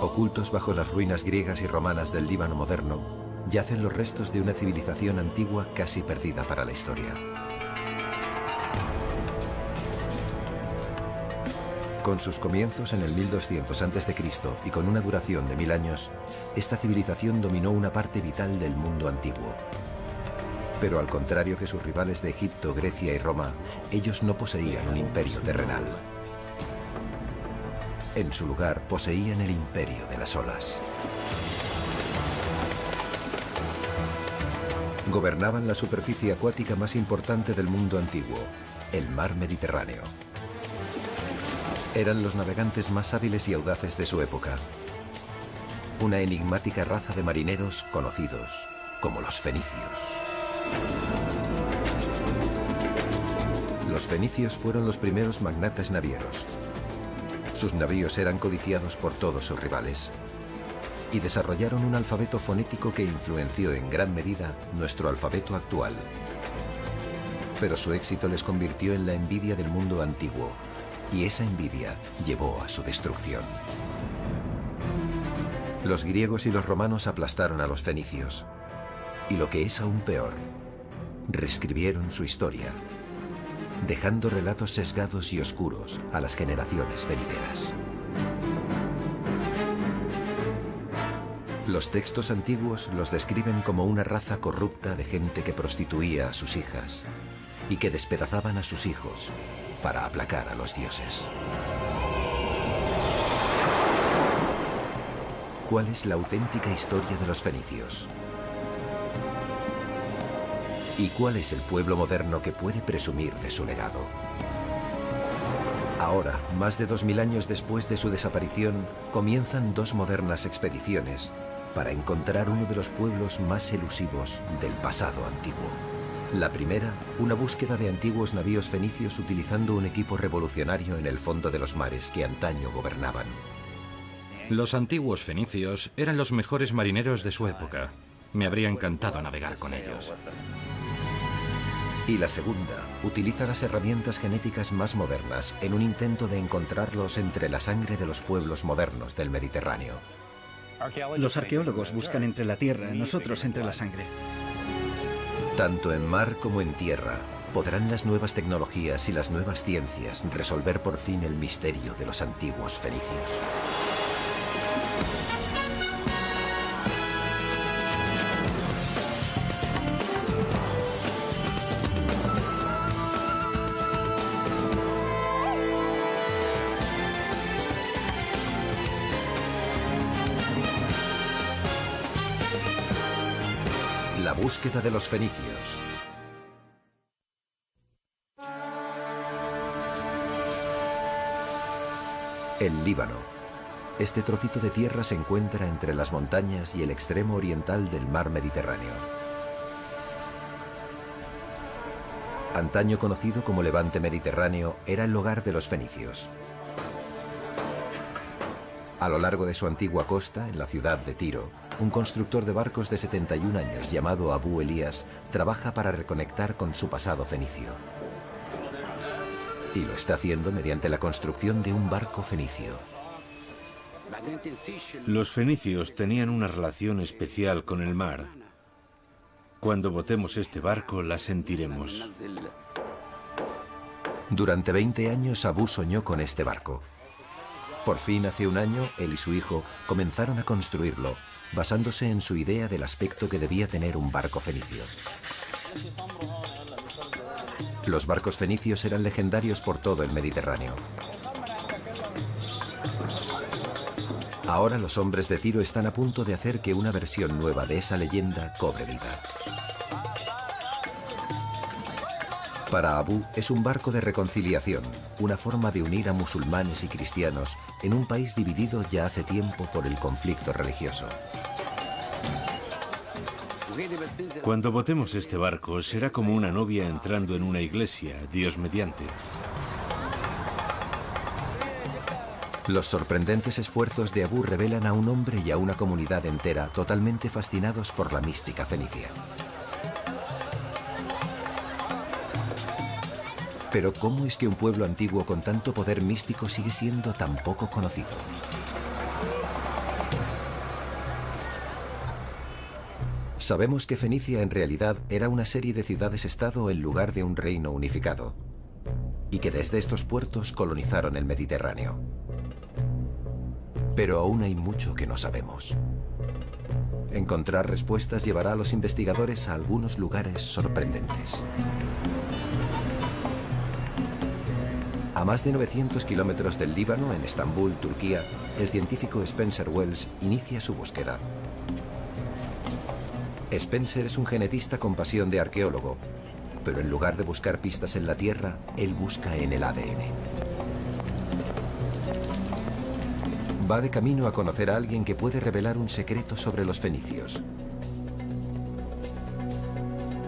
Ocultos bajo las ruinas griegas y romanas del Líbano moderno, yacen los restos de una civilización antigua casi perdida para la historia. Con sus comienzos en el 1200 a.C. y con una duración de 1000 años, esta civilización dominó una parte vital del mundo antiguo. Pero al contrario que sus rivales de Egipto, Grecia y Roma, ellos no poseían un imperio terrenal. En su lugar poseían el imperio de las olas. Gobernaban la superficie acuática más importante del mundo antiguo, el mar Mediterráneo. Eran los navegantes más hábiles y audaces de su época. Una enigmática raza de marineros conocidos como los fenicios. Los fenicios fueron los primeros magnates navieros. Sus navíos eran codiciados por todos sus rivales y desarrollaron un alfabeto fonético que influenció en gran medida nuestro alfabeto actual. Pero su éxito les convirtió en la envidia del mundo antiguo, y esa envidia llevó a su destrucción. Los griegos y los romanos aplastaron a los fenicios, y lo que es aún peor, reescribieron su historia, dejando relatos sesgados y oscuros a las generaciones venideras. Los textos antiguos los describen como una raza corrupta de gente que prostituía a sus hijas y que despedazaban a sus hijos para aplacar a los dioses. ¿Cuál es la auténtica historia de los fenicios? ¿Y cuál es el pueblo moderno que puede presumir de su legado? Ahora, más de 2000 años después de su desaparición, comienzan dos modernas expediciones para encontrar uno de los pueblos más elusivos del pasado antiguo. La primera, una búsqueda de antiguos navíos fenicios utilizando un equipo revolucionario en el fondo de los mares que antaño gobernaban. Los antiguos fenicios eran los mejores marineros de su época. Me habría encantado navegar con ellos. Y la segunda, utiliza las herramientas genéticas más modernas en un intento de encontrarlos entre la sangre de los pueblos modernos del Mediterráneo. Los arqueólogos buscan entre la tierra, nosotros entre la sangre. Tanto en mar como en tierra, podrán las nuevas tecnologías y las nuevas ciencias resolver por fin el misterio de los antiguos fenicios. La búsqueda de los fenicios. El Líbano. Este trocito de tierra se encuentra entre las montañas y el extremo oriental del mar Mediterráneo. Antaño conocido como Levante Mediterráneo, era el hogar de los fenicios. A lo largo de su antigua costa, en la ciudad de Tiro, un constructor de barcos de 71 años llamado Abu Elías trabaja para reconectar con su pasado fenicio. Y lo está haciendo mediante la construcción de un barco fenicio. Los fenicios tenían una relación especial con el mar. Cuando botemos este barco, la sentiremos. Durante 20 años Abu soñó con este barco. Por fin, hace un año, él y su hijo comenzaron a construirlo, basándose en su idea del aspecto que debía tener un barco fenicio. Los barcos fenicios eran legendarios por todo el Mediterráneo. Ahora los hombres de Tiro están a punto de hacer que una versión nueva de esa leyenda cobre vida. Para Abu es un barco de reconciliación, una forma de unir a musulmanes y cristianos en un país dividido ya hace tiempo por el conflicto religioso. Cuando botemos este barco, será como una novia entrando en una iglesia, Dios mediante. Los sorprendentes esfuerzos de Abu revelan a un hombre y a una comunidad entera totalmente fascinados por la mística fenicia. Pero ¿cómo es que un pueblo antiguo con tanto poder místico sigue siendo tan poco conocido? Sabemos que Fenicia en realidad era una serie de ciudades-estado en lugar de un reino unificado, y que desde estos puertos colonizaron el Mediterráneo. Pero aún hay mucho que no sabemos. Encontrar respuestas llevará a los investigadores a algunos lugares sorprendentes. A más de 900 kilómetros del Líbano, en Estambul, Turquía, el científico Spencer Wells inicia su búsqueda. Spencer es un genetista con pasión de arqueólogo, pero en lugar de buscar pistas en la Tierra, él busca en el ADN. Va de camino a conocer a alguien que puede revelar un secreto sobre los fenicios.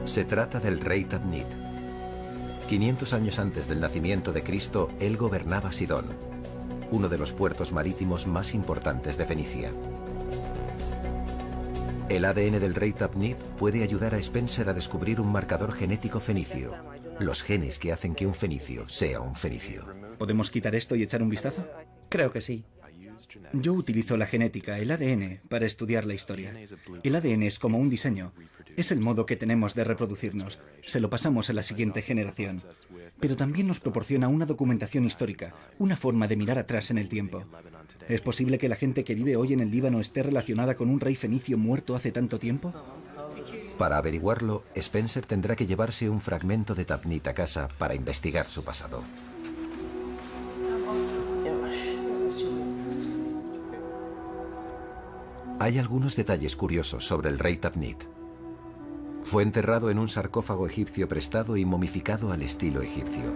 Se trata del rey Tabnit. 500 años antes del nacimiento de Cristo, él gobernaba Sidón, uno de los puertos marítimos más importantes de Fenicia. El ADN del rey Tabnit puede ayudar a Spencer a descubrir un marcador genético fenicio, los genes que hacen que un fenicio sea un fenicio. ¿Podemos quitar esto y echar un vistazo? Creo que sí. Yo utilizo la genética, el ADN, para estudiar la historia. El ADN es como un diseño. Es el modo que tenemos de reproducirnos. Se lo pasamos a la siguiente generación. Pero también nos proporciona una documentación histórica, una forma de mirar atrás en el tiempo. ¿Es posible que la gente que vive hoy en el Líbano esté relacionada con un rey fenicio muerto hace tanto tiempo? Para averiguarlo, Spencer tendrá que llevarse un fragmento de Tabnit a casa para investigar su pasado. Hay algunos detalles curiosos sobre el rey Tabnit. Fue enterrado en un sarcófago egipcio prestado y momificado al estilo egipcio.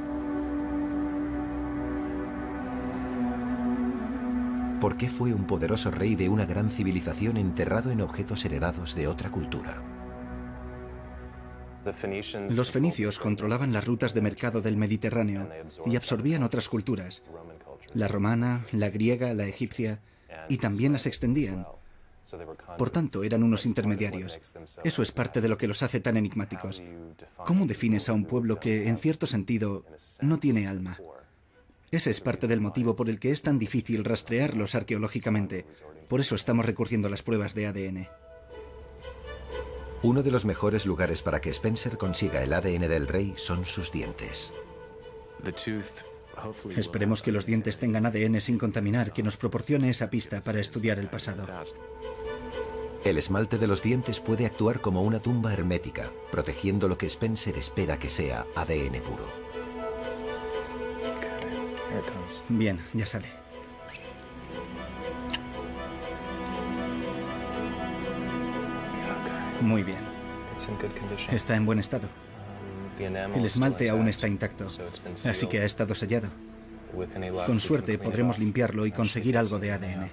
¿Por qué fue un poderoso rey de una gran civilización enterrado en objetos heredados de otra cultura? Los fenicios controlaban las rutas de mercado del Mediterráneo y absorbían otras culturas. La romana, la griega, la egipcia, y también las extendían. Por tanto, eran unos intermediarios. Eso es parte de lo que los hace tan enigmáticos. ¿Cómo defines a un pueblo que, en cierto sentido, no tiene alma? Ese es parte del motivo por el que es tan difícil rastrearlos arqueológicamente. Por eso estamos recurriendo a las pruebas de ADN. Uno de los mejores lugares para que Spencer consiga el ADN del rey son sus dientes. Esperemos que los dientes tengan ADN sin contaminar, que nos proporcione esa pista para estudiar el pasado. El esmalte de los dientes puede actuar como una tumba hermética, protegiendo lo que Spencer espera que sea ADN puro. Bien, ya sale. Muy bien. Está en buen estado. El esmalte aún está intacto, así que ha estado sellado. Con suerte podremos limpiarlo y conseguir algo de ADN.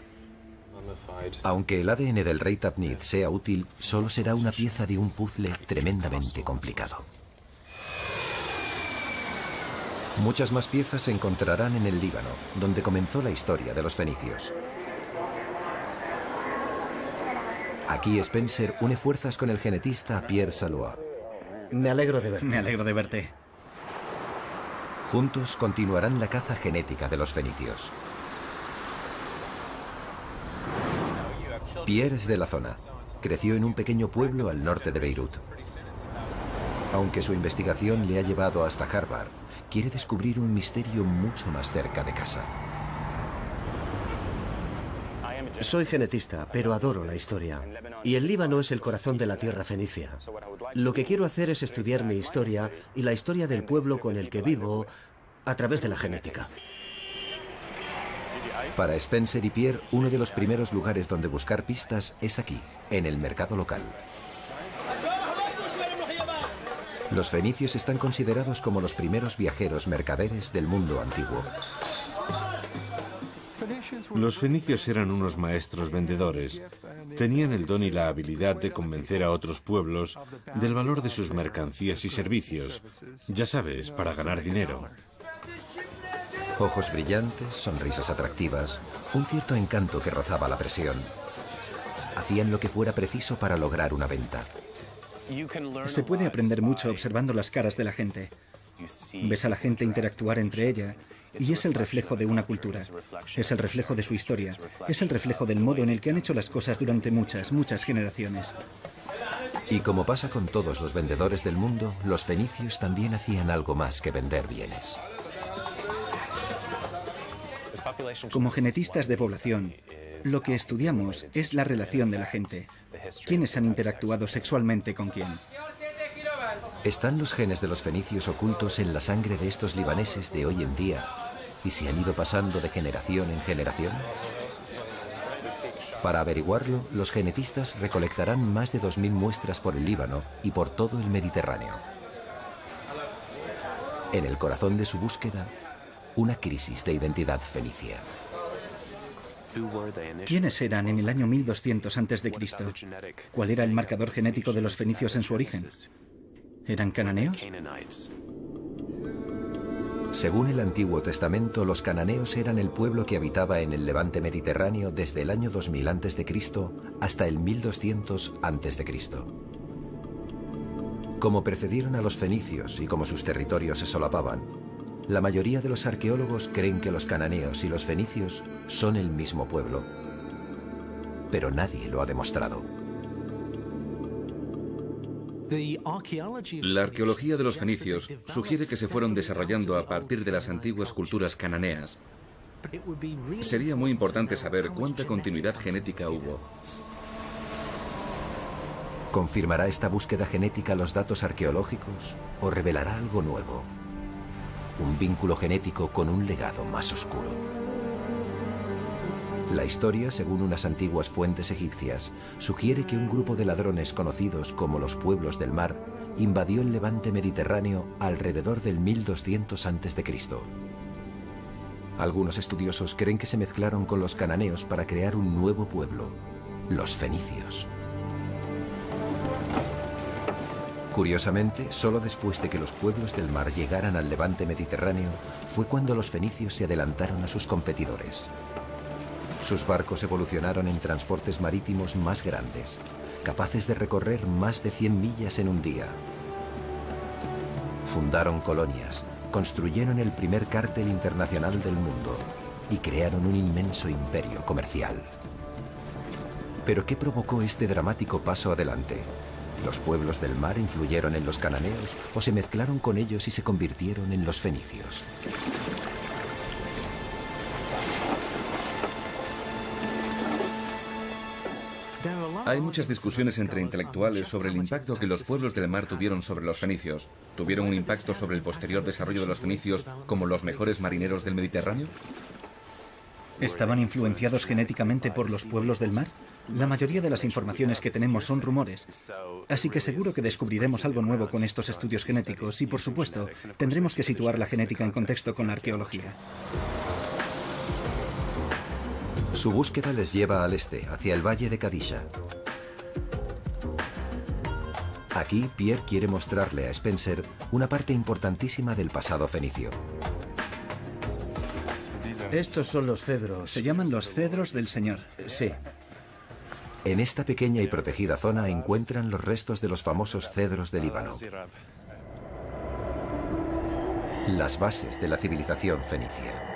Aunque el ADN del rey Tabnit sea útil, solo será una pieza de un puzzle tremendamente complicado. Muchas más piezas se encontrarán en el Líbano, donde comenzó la historia de los fenicios. Aquí Spencer une fuerzas con el genetista Pierre Salois. Me alegro de verte. Me alegro de verte. Juntos continuarán la caza genética de los fenicios. Pierre es de la zona. Creció en un pequeño pueblo al norte de Beirut. Aunque su investigación le ha llevado hasta Harvard, quiere descubrir un misterio mucho más cerca de casa. Soy genetista, pero adoro la historia. Y el Líbano es el corazón de la tierra fenicia. Lo que quiero hacer es estudiar mi historia y la historia del pueblo con el que vivo a través de la genética. Para Spencer y Pierre, uno de los primeros lugares donde buscar pistas es aquí, en el mercado local. Los fenicios están considerados como los primeros viajeros mercaderes del mundo antiguo. Los fenicios eran unos maestros vendedores. Tenían el don y la habilidad de convencer a otros pueblos del valor de sus mercancías y servicios. Ya sabes, para ganar dinero. Ojos brillantes, sonrisas atractivas, un cierto encanto que rozaba la presión. Hacían lo que fuera preciso para lograr una venta. Se puede aprender mucho observando las caras de la gente. Ves a la gente interactuar entre ella y es el reflejo de una cultura. Es el reflejo de su historia. Es el reflejo del modo en el que han hecho las cosas durante muchas generaciones. Y como pasa con todos los vendedores del mundo, los fenicios también hacían algo más que vender bienes. Como genetistas de población, lo que estudiamos es la relación de la gente. ¿Quiénes han interactuado sexualmente con quién? ¿Están los genes de los fenicios ocultos en la sangre de estos libaneses de hoy en día y se han ido pasando de generación en generación? Para averiguarlo, los genetistas recolectarán más de 2000 muestras por el Líbano y por todo el Mediterráneo. En el corazón de su búsqueda, una crisis de identidad fenicia. ¿Quiénes eran en el año 1200 a.C.? ¿Cuál era el marcador genético de los fenicios en su origen? ¿Eran cananeos? Según el Antiguo Testamento, los cananeos eran el pueblo que habitaba en el levante mediterráneo desde el año 2000 a.C. hasta el 1200 a.C. Como precedieron a los fenicios y como sus territorios se solapaban, la mayoría de los arqueólogos creen que los cananeos y los fenicios son el mismo pueblo. Pero nadie lo ha demostrado. La arqueología de los fenicios sugiere que se fueron desarrollando a partir de las antiguas culturas cananeas. Sería muy importante saber cuánta continuidad genética hubo. ¿Confirmará esta búsqueda genética los datos arqueológicos o revelará algo nuevo? Un vínculo genético con un legado más oscuro. La historia, según unas antiguas fuentes egipcias, sugiere que un grupo de ladrones conocidos como los pueblos del mar invadió el levante mediterráneo alrededor del 1200 a.C. Algunos estudiosos creen que se mezclaron con los cananeos para crear un nuevo pueblo, los fenicios. Curiosamente, solo después de que los pueblos del mar llegaran al levante mediterráneo fue cuando los fenicios se adelantaron a sus competidores. Sus barcos evolucionaron en transportes marítimos más grandes, capaces de recorrer más de 100 millas en un día. Fundaron colonias, construyeron el primer cártel internacional del mundo y crearon un inmenso imperio comercial. ¿Pero qué provocó este dramático paso adelante? ¿Los pueblos del mar influyeron en los cananeos o se mezclaron con ellos y se convirtieron en los fenicios? Hay muchas discusiones entre intelectuales sobre el impacto que los pueblos del mar tuvieron sobre los fenicios. ¿Tuvieron un impacto sobre el posterior desarrollo de los fenicios como los mejores marineros del Mediterráneo? ¿Estaban influenciados genéticamente por los pueblos del mar? La mayoría de las informaciones que tenemos son rumores, así que seguro que descubriremos algo nuevo con estos estudios genéticos y, por supuesto, tendremos que situar la genética en contexto con la arqueología. Su búsqueda les lleva al este, hacia el valle de Kadisha. Aquí, Pierre quiere mostrarle a Spencer una parte importantísima del pasado fenicio. Estos son los cedros. Se llaman los cedros del Señor. Sí. En esta pequeña y protegida zona encuentran los restos de los famosos cedros del Líbano. Las bases de la civilización fenicia.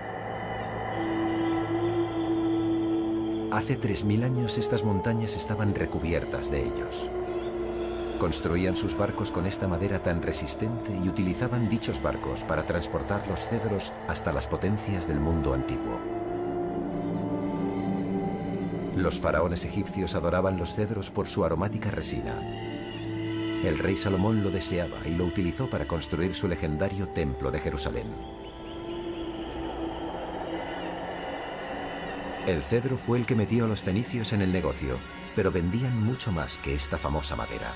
Hace 3000 años estas montañas estaban recubiertas de ellos. Construían sus barcos con esta madera tan resistente y utilizaban dichos barcos para transportar los cedros hasta las potencias del mundo antiguo. Los faraones egipcios adoraban los cedros por su aromática resina. El rey Salomón lo deseaba y lo utilizó para construir su legendario Templo de Jerusalén. El cedro fue el que metió a los fenicios en el negocio, pero vendían mucho más que esta famosa madera.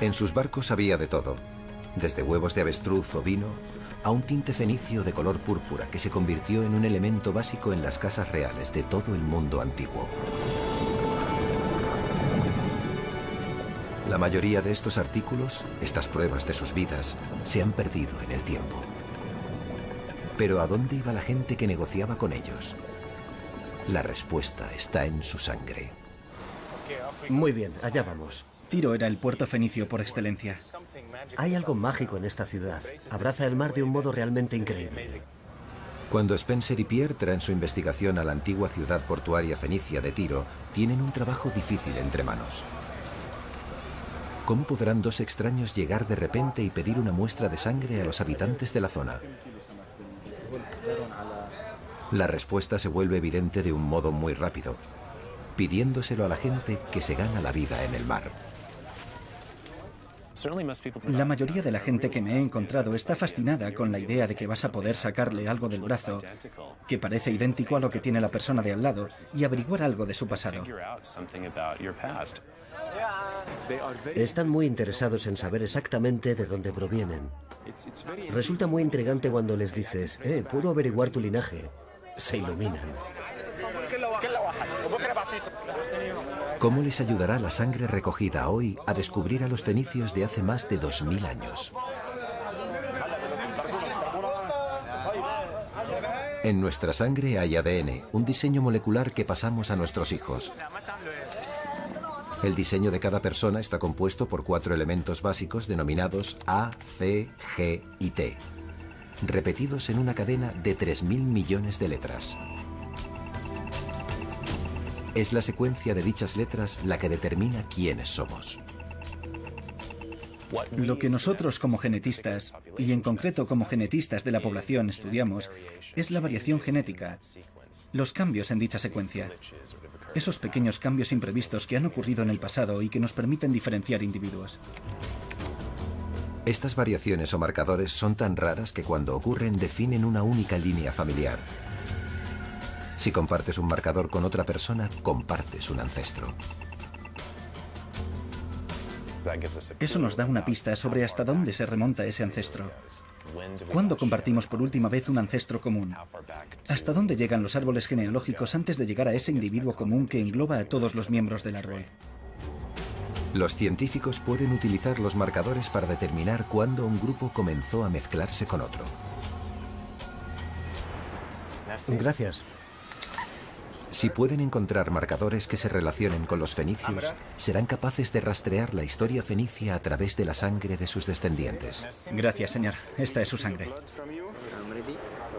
En sus barcos había de todo, desde huevos de avestruz o vino, a un tinte fenicio de color púrpura que se convirtió en un elemento básico en las casas reales de todo el mundo antiguo. La mayoría de estos artículos, estas pruebas de sus vidas, se han perdido en el tiempo. Pero ¿a dónde iba la gente que negociaba con ellos? La respuesta está en su sangre. Muy bien, allá vamos. Tiro era el puerto fenicio por excelencia. Hay algo mágico en esta ciudad. Abraza el mar de un modo realmente increíble. Cuando Spencer y Pierre traen su investigación a la antigua ciudad portuaria fenicia de Tiro, tienen un trabajo difícil entre manos. ¿Cómo podrán dos extraños llegar de repente y pedir una muestra de sangre a los habitantes de la zona? La respuesta se vuelve evidente de un modo muy rápido, pidiéndoselo a la gente que se gana la vida en el mar. La mayoría de la gente que me he encontrado está fascinada con la idea de que vas a poder sacarle algo del brazo que parece idéntico a lo que tiene la persona de al lado y averiguar algo de su pasado. Están muy interesados en saber exactamente de dónde provienen. Resulta muy intrigante cuando les dices, puedo averiguar tu linaje. Se iluminan. ¿Cómo les ayudará la sangre recogida hoy a descubrir a los fenicios de hace más de 2000 años? En nuestra sangre hay ADN, un diseño molecular que pasamos a nuestros hijos. El diseño de cada persona está compuesto por 4 elementos básicos denominados A, C, G y T, repetidos en una cadena de 3.000 millones de letras. Es la secuencia de dichas letras la que determina quiénes somos. Lo que nosotros como genetistas, y en concreto como genetistas de la población, estudiamos es la variación genética, los cambios en dicha secuencia, esos pequeños cambios imprevistos que han ocurrido en el pasado y que nos permiten diferenciar individuos. Estas variaciones o marcadores son tan raras que cuando ocurren definen una única línea familiar. Si compartes un marcador con otra persona, compartes un ancestro. Eso nos da una pista sobre hasta dónde se remonta ese ancestro. ¿Cuándo compartimos por última vez un ancestro común? ¿Hasta dónde llegan los árboles genealógicos antes de llegar a ese individuo común que engloba a todos los miembros del árbol? Los científicos pueden utilizar los marcadores para determinar cuándo un grupo comenzó a mezclarse con otro. Gracias. Si pueden encontrar marcadores que se relacionen con los fenicios, serán capaces de rastrear la historia fenicia a través de la sangre de sus descendientes. Gracias, señor. Esta es su sangre.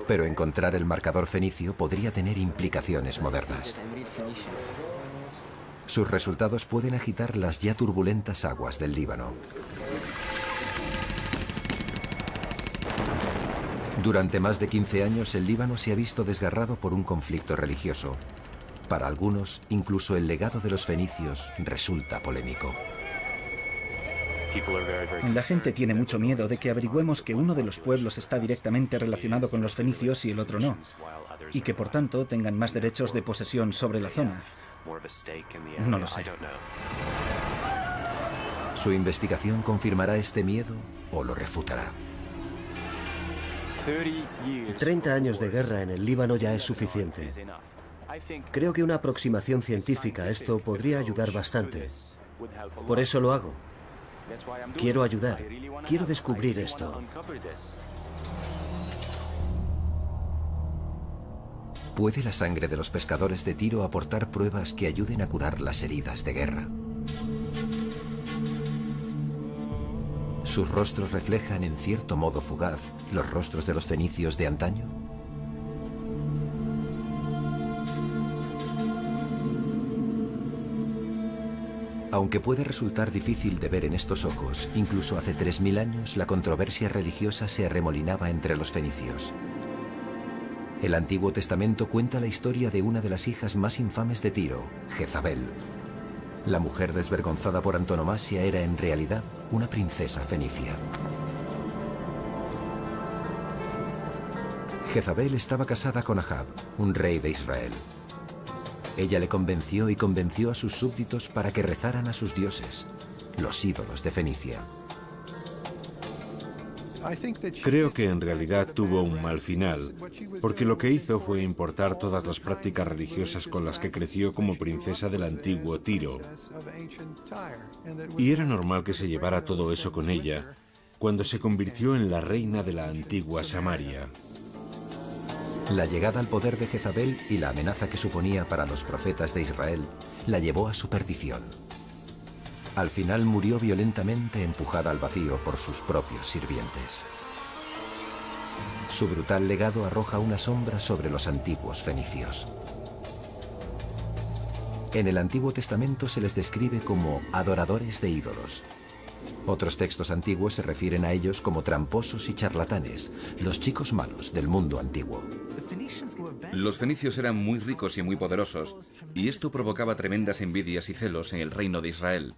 Pero encontrar el marcador fenicio podría tener implicaciones modernas. Sus resultados pueden agitar las ya turbulentas aguas del Líbano. Durante más de 15 años, el Líbano se ha visto desgarrado por un conflicto religioso. Para algunos, incluso el legado de los fenicios resulta polémico. La gente tiene mucho miedo de que averigüemos que uno de los pueblos está directamente relacionado con los fenicios y el otro no, y que por tanto tengan más derechos de posesión sobre la zona. No lo sé. ¿Su investigación confirmará este miedo o lo refutará? 30 años de guerra en el Líbano ya es suficiente. Creo que una aproximación científica a esto podría ayudar bastante. Por eso lo hago. Quiero ayudar. Quiero descubrir esto. ¿Puede la sangre de los pescadores de Tiro aportar pruebas que ayuden a curar las heridas de guerra? ¿Sus rostros reflejan en cierto modo fugaz los rostros de los fenicios de antaño? Aunque puede resultar difícil de ver en estos ojos, incluso hace 3000 años la controversia religiosa se arremolinaba entre los fenicios. El Antiguo Testamento cuenta la historia de una de las hijas más infames de Tiro, Jezabel. La mujer desvergonzada por antonomasia era en realidad una princesa fenicia. Jezabel estaba casada con Ahab, un rey de Israel. Ella le convenció y convenció a sus súbditos para que rezaran a sus dioses, los ídolos de Fenicia. Creo que en realidad tuvo un mal final, porque lo que hizo fue importar todas las prácticas religiosas con las que creció como princesa del antiguo Tiro. Y era normal que se llevara todo eso con ella cuando se convirtió en la reina de la antigua Samaria. La llegada al poder de Jezabel y la amenaza que suponía para los profetas de Israel la llevó a su perdición. Al final murió violentamente empujada al vacío por sus propios sirvientes. Su brutal legado arroja una sombra sobre los antiguos fenicios. En el Antiguo Testamento se les describe como adoradores de ídolos. Otros textos antiguos se refieren a ellos como tramposos y charlatanes, los chicos malos del mundo antiguo. Los fenicios eran muy ricos y muy poderosos, y esto provocaba tremendas envidias y celos en el reino de Israel.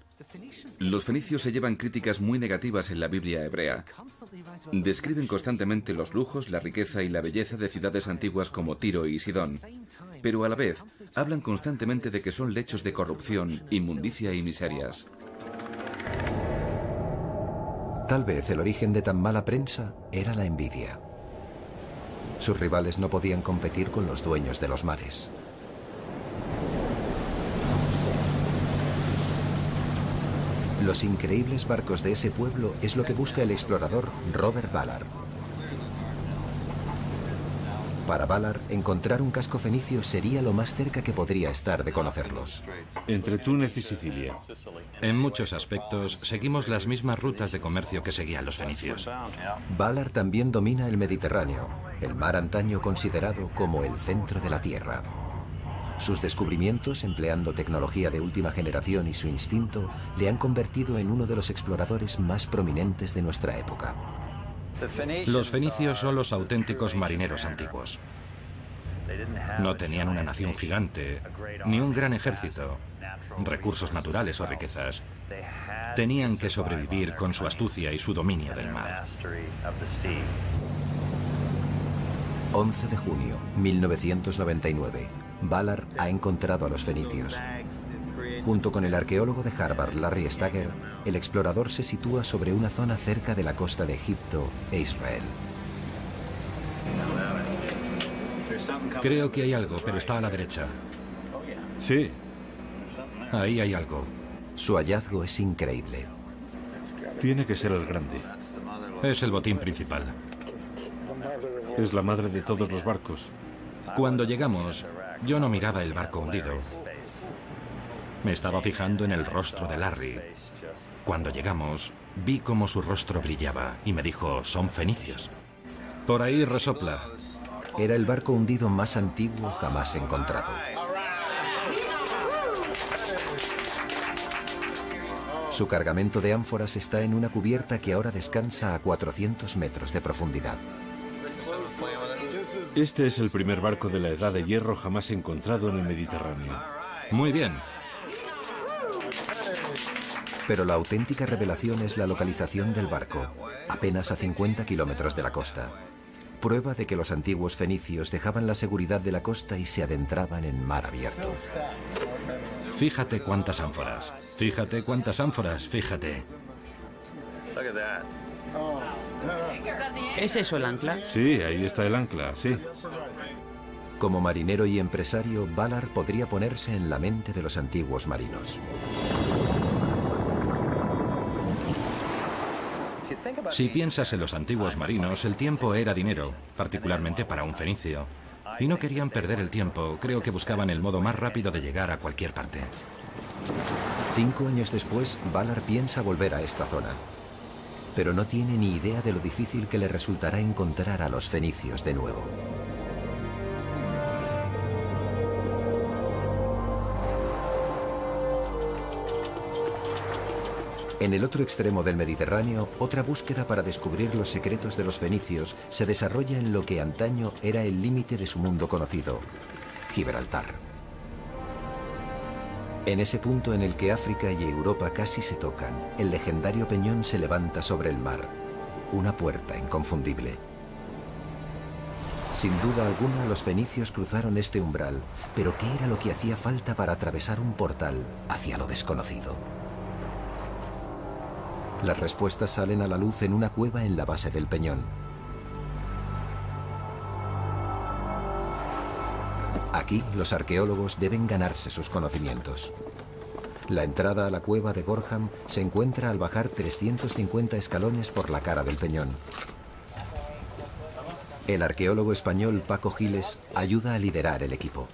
Los fenicios se llevan críticas muy negativas en la Biblia hebrea. Describen constantemente los lujos, la riqueza y la belleza de ciudades antiguas como Tiro y Sidón, pero a la vez hablan constantemente de que son lechos de corrupción, inmundicia y miserias. Tal vez el origen de tan mala prensa era la envidia. Sus rivales no podían competir con los dueños de los mares. Los increíbles barcos de ese pueblo es lo que busca el explorador Robert Ballard. Para Ballard, encontrar un casco fenicio sería lo más cerca que podría estar de conocerlos. Entre Túnez y Sicilia. En muchos aspectos, seguimos las mismas rutas de comercio que seguían los fenicios. Ballard también domina el Mediterráneo, el mar antaño considerado como el centro de la Tierra. Sus descubrimientos, empleando tecnología de última generación y su instinto, le han convertido en uno de los exploradores más prominentes de nuestra época. Los fenicios son los auténticos marineros antiguos. No tenían una nación gigante, ni un gran ejército, recursos naturales o riquezas. Tenían que sobrevivir con su astucia y su dominio del mar. 11 de junio, 1999. Ballard ha encontrado a los fenicios. Junto con el arqueólogo de Harvard, Larry Stagger, el explorador se sitúa sobre una zona cerca de la costa de Egipto e Israel. Creo que hay algo, pero está a la derecha. Sí. Ahí hay algo. Su hallazgo es increíble. Tiene que ser el grande. Es el botín principal. Es la madre de todos los barcos. Cuando llegamos, yo no miraba el barco hundido. Me estaba fijando en el rostro de Larry. Cuando llegamos, vi cómo su rostro brillaba y me dijo, son fenicios. Por ahí resopla. Era el barco hundido más antiguo jamás encontrado. Su cargamento de ánforas está en una cubierta que ahora descansa a 400 metros de profundidad. Este es el primer barco de la Edad de Hierro jamás encontrado en el Mediterráneo. Muy bien. Pero la auténtica revelación es la localización del barco, apenas a 50 kilómetros de la costa. Prueba de que los antiguos fenicios dejaban la seguridad de la costa y se adentraban en mar abierto. Fíjate cuántas ánforas. Fíjate cuántas ánforas. Fíjate. ¿Es eso el ancla? Sí, ahí está el ancla, sí. Como marinero y empresario, Ballard podría ponerse en la mente de los antiguos marinos. Si piensas en los antiguos marinos, el tiempo era dinero, particularmente para un fenicio. Y no querían perder el tiempo, creo que buscaban el modo más rápido de llegar a cualquier parte. 5 años después, Ballard piensa volver a esta zona. Pero no tiene ni idea de lo difícil que le resultará encontrar a los fenicios de nuevo. En el otro extremo del Mediterráneo, otra búsqueda para descubrir los secretos de los fenicios se desarrolla en lo que antaño era el límite de su mundo conocido, Gibraltar. En ese punto en el que África y Europa casi se tocan, el legendario peñón se levanta sobre el mar, una puerta inconfundible. Sin duda alguna, los fenicios cruzaron este umbral, pero ¿qué era lo que hacía falta para atravesar un portal hacia lo desconocido? Las respuestas salen a la luz en una cueva en la base del peñón. Aquí, los arqueólogos deben ganarse sus conocimientos. La entrada a la cueva de Gorham se encuentra al bajar 350 escalones por la cara del peñón. El arqueólogo español Paco Giles ayuda a liderar el equipo.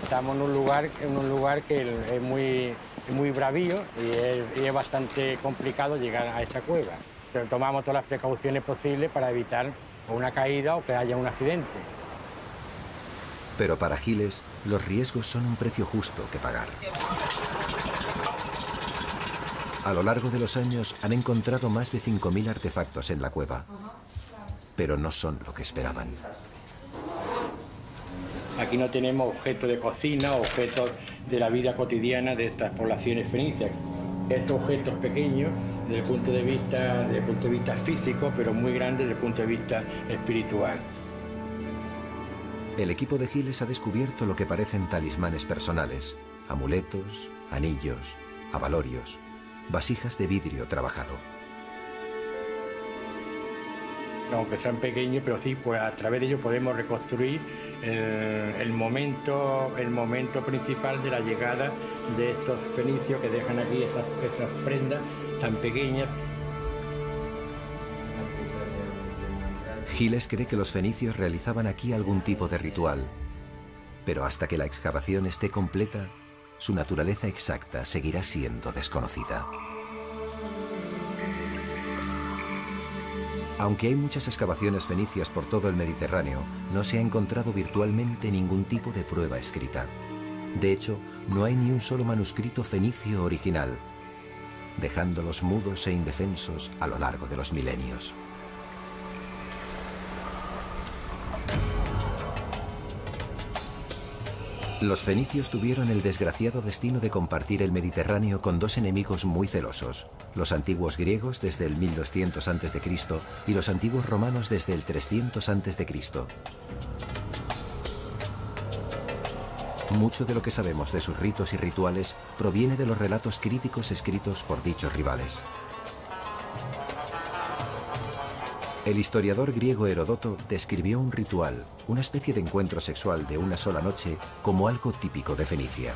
Estamos en un lugar que es muy bravío y es bastante complicado llegar a esta cueva. pero tomamos todas las precauciones posibles para evitar una caída o que haya un accidente. Pero para Giles, los riesgos son un precio justo que pagar. A lo largo de los años han encontrado más de 5.000 artefactos en la cueva, pero no son lo que esperaban. Aquí no tenemos objetos de cocina, objetos de la vida cotidiana de estas poblaciones fenicias. Estos objetos pequeños desde el punto de vista físico, pero muy grandes desde el punto de vista espiritual. El equipo de Giles ha descubierto lo que parecen talismanes personales, amuletos, anillos, abalorios, vasijas de vidrio trabajado. Aunque sean pequeños, pero sí, pues a través de ellos podemos reconstruir el momento principal de la llegada de estos fenicios que dejan aquí esas prendas tan pequeñas. Giles cree que los fenicios realizaban aquí algún tipo de ritual, pero hasta que la excavación esté completa, su naturaleza exacta seguirá siendo desconocida. Aunque hay muchas excavaciones fenicias por todo el Mediterráneo, no se ha encontrado virtualmente ningún tipo de prueba escrita. De hecho, no hay ni un solo manuscrito fenicio original, dejándolos mudos e indefensos a lo largo de los milenios. Los fenicios tuvieron el desgraciado destino de compartir el Mediterráneo con dos enemigos muy celosos, los antiguos griegos desde el 1200 a.C. y los antiguos romanos desde el 300 a.C. Mucho de lo que sabemos de sus ritos y rituales proviene de los relatos críticos escritos por dichos rivales. El historiador griego Heródoto describió un ritual, una especie de encuentro sexual de una sola noche, como algo típico de Fenicia.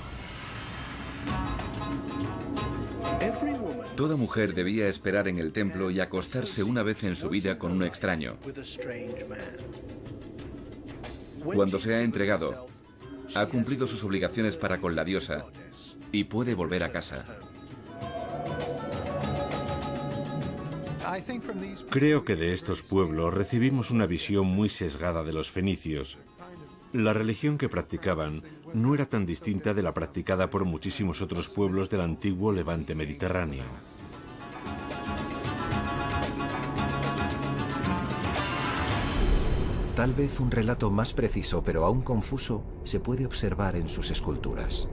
Toda mujer debía esperar en el templo y acostarse una vez en su vida con un extraño. Cuando se ha entregado, ha cumplido sus obligaciones para con la diosa y puede volver a casa. Creo que de estos pueblos recibimos una visión muy sesgada de los fenicios. La religión que practicaban no era tan distinta de la practicada por muchísimos otros pueblos del antiguo Levante mediterráneo. Tal vez un relato más preciso, pero aún confuso, se puede observar en sus esculturas.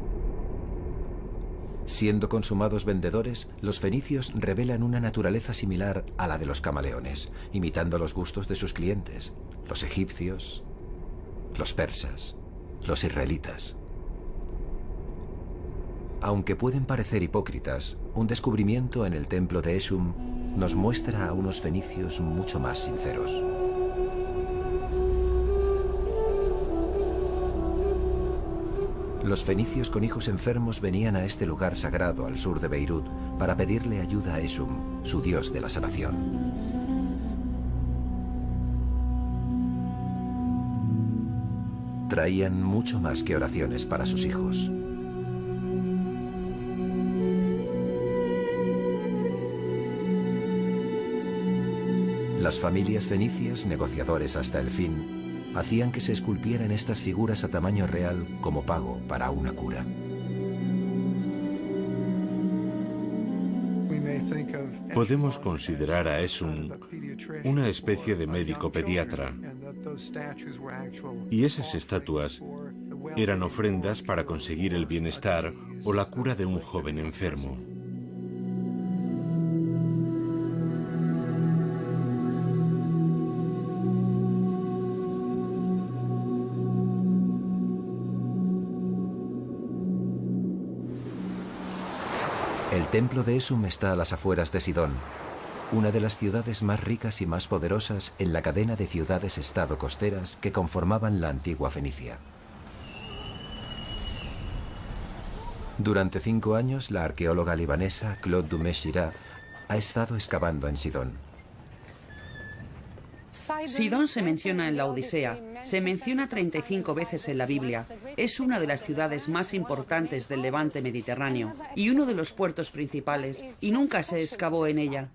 Siendo consumados vendedores, los fenicios revelan una naturaleza similar a la de los camaleones, imitando los gustos de sus clientes, los egipcios, los persas, los israelitas. Aunque pueden parecer hipócritas, un descubrimiento en el templo de Esum nos muestra a unos fenicios mucho más sinceros. Los fenicios con hijos enfermos venían a este lugar sagrado al sur de Beirut para pedirle ayuda a Esum, su dios de la sanación. Traían mucho más que oraciones para sus hijos. Las familias fenicias, negociadores hasta el fin, hacían que se esculpieran estas figuras a tamaño real como pago para una cura. Podemos considerar a Esum una especie de médico pediatra, y esas estatuas eran ofrendas para conseguir el bienestar o la cura de un joven enfermo. El templo de Esum está a las afueras de Sidón, una de las ciudades más ricas y más poderosas en la cadena de ciudades-estado costeras que conformaban la antigua Fenicia. Durante 5 años, la arqueóloga libanesa Claude Dumais-Girard ha estado excavando en Sidón. Sidón se menciona en la Odisea, se menciona 35 veces en la Biblia. Es una de las ciudades más importantes del Levante mediterráneo y uno de los puertos principales, y nunca se excavó en ella.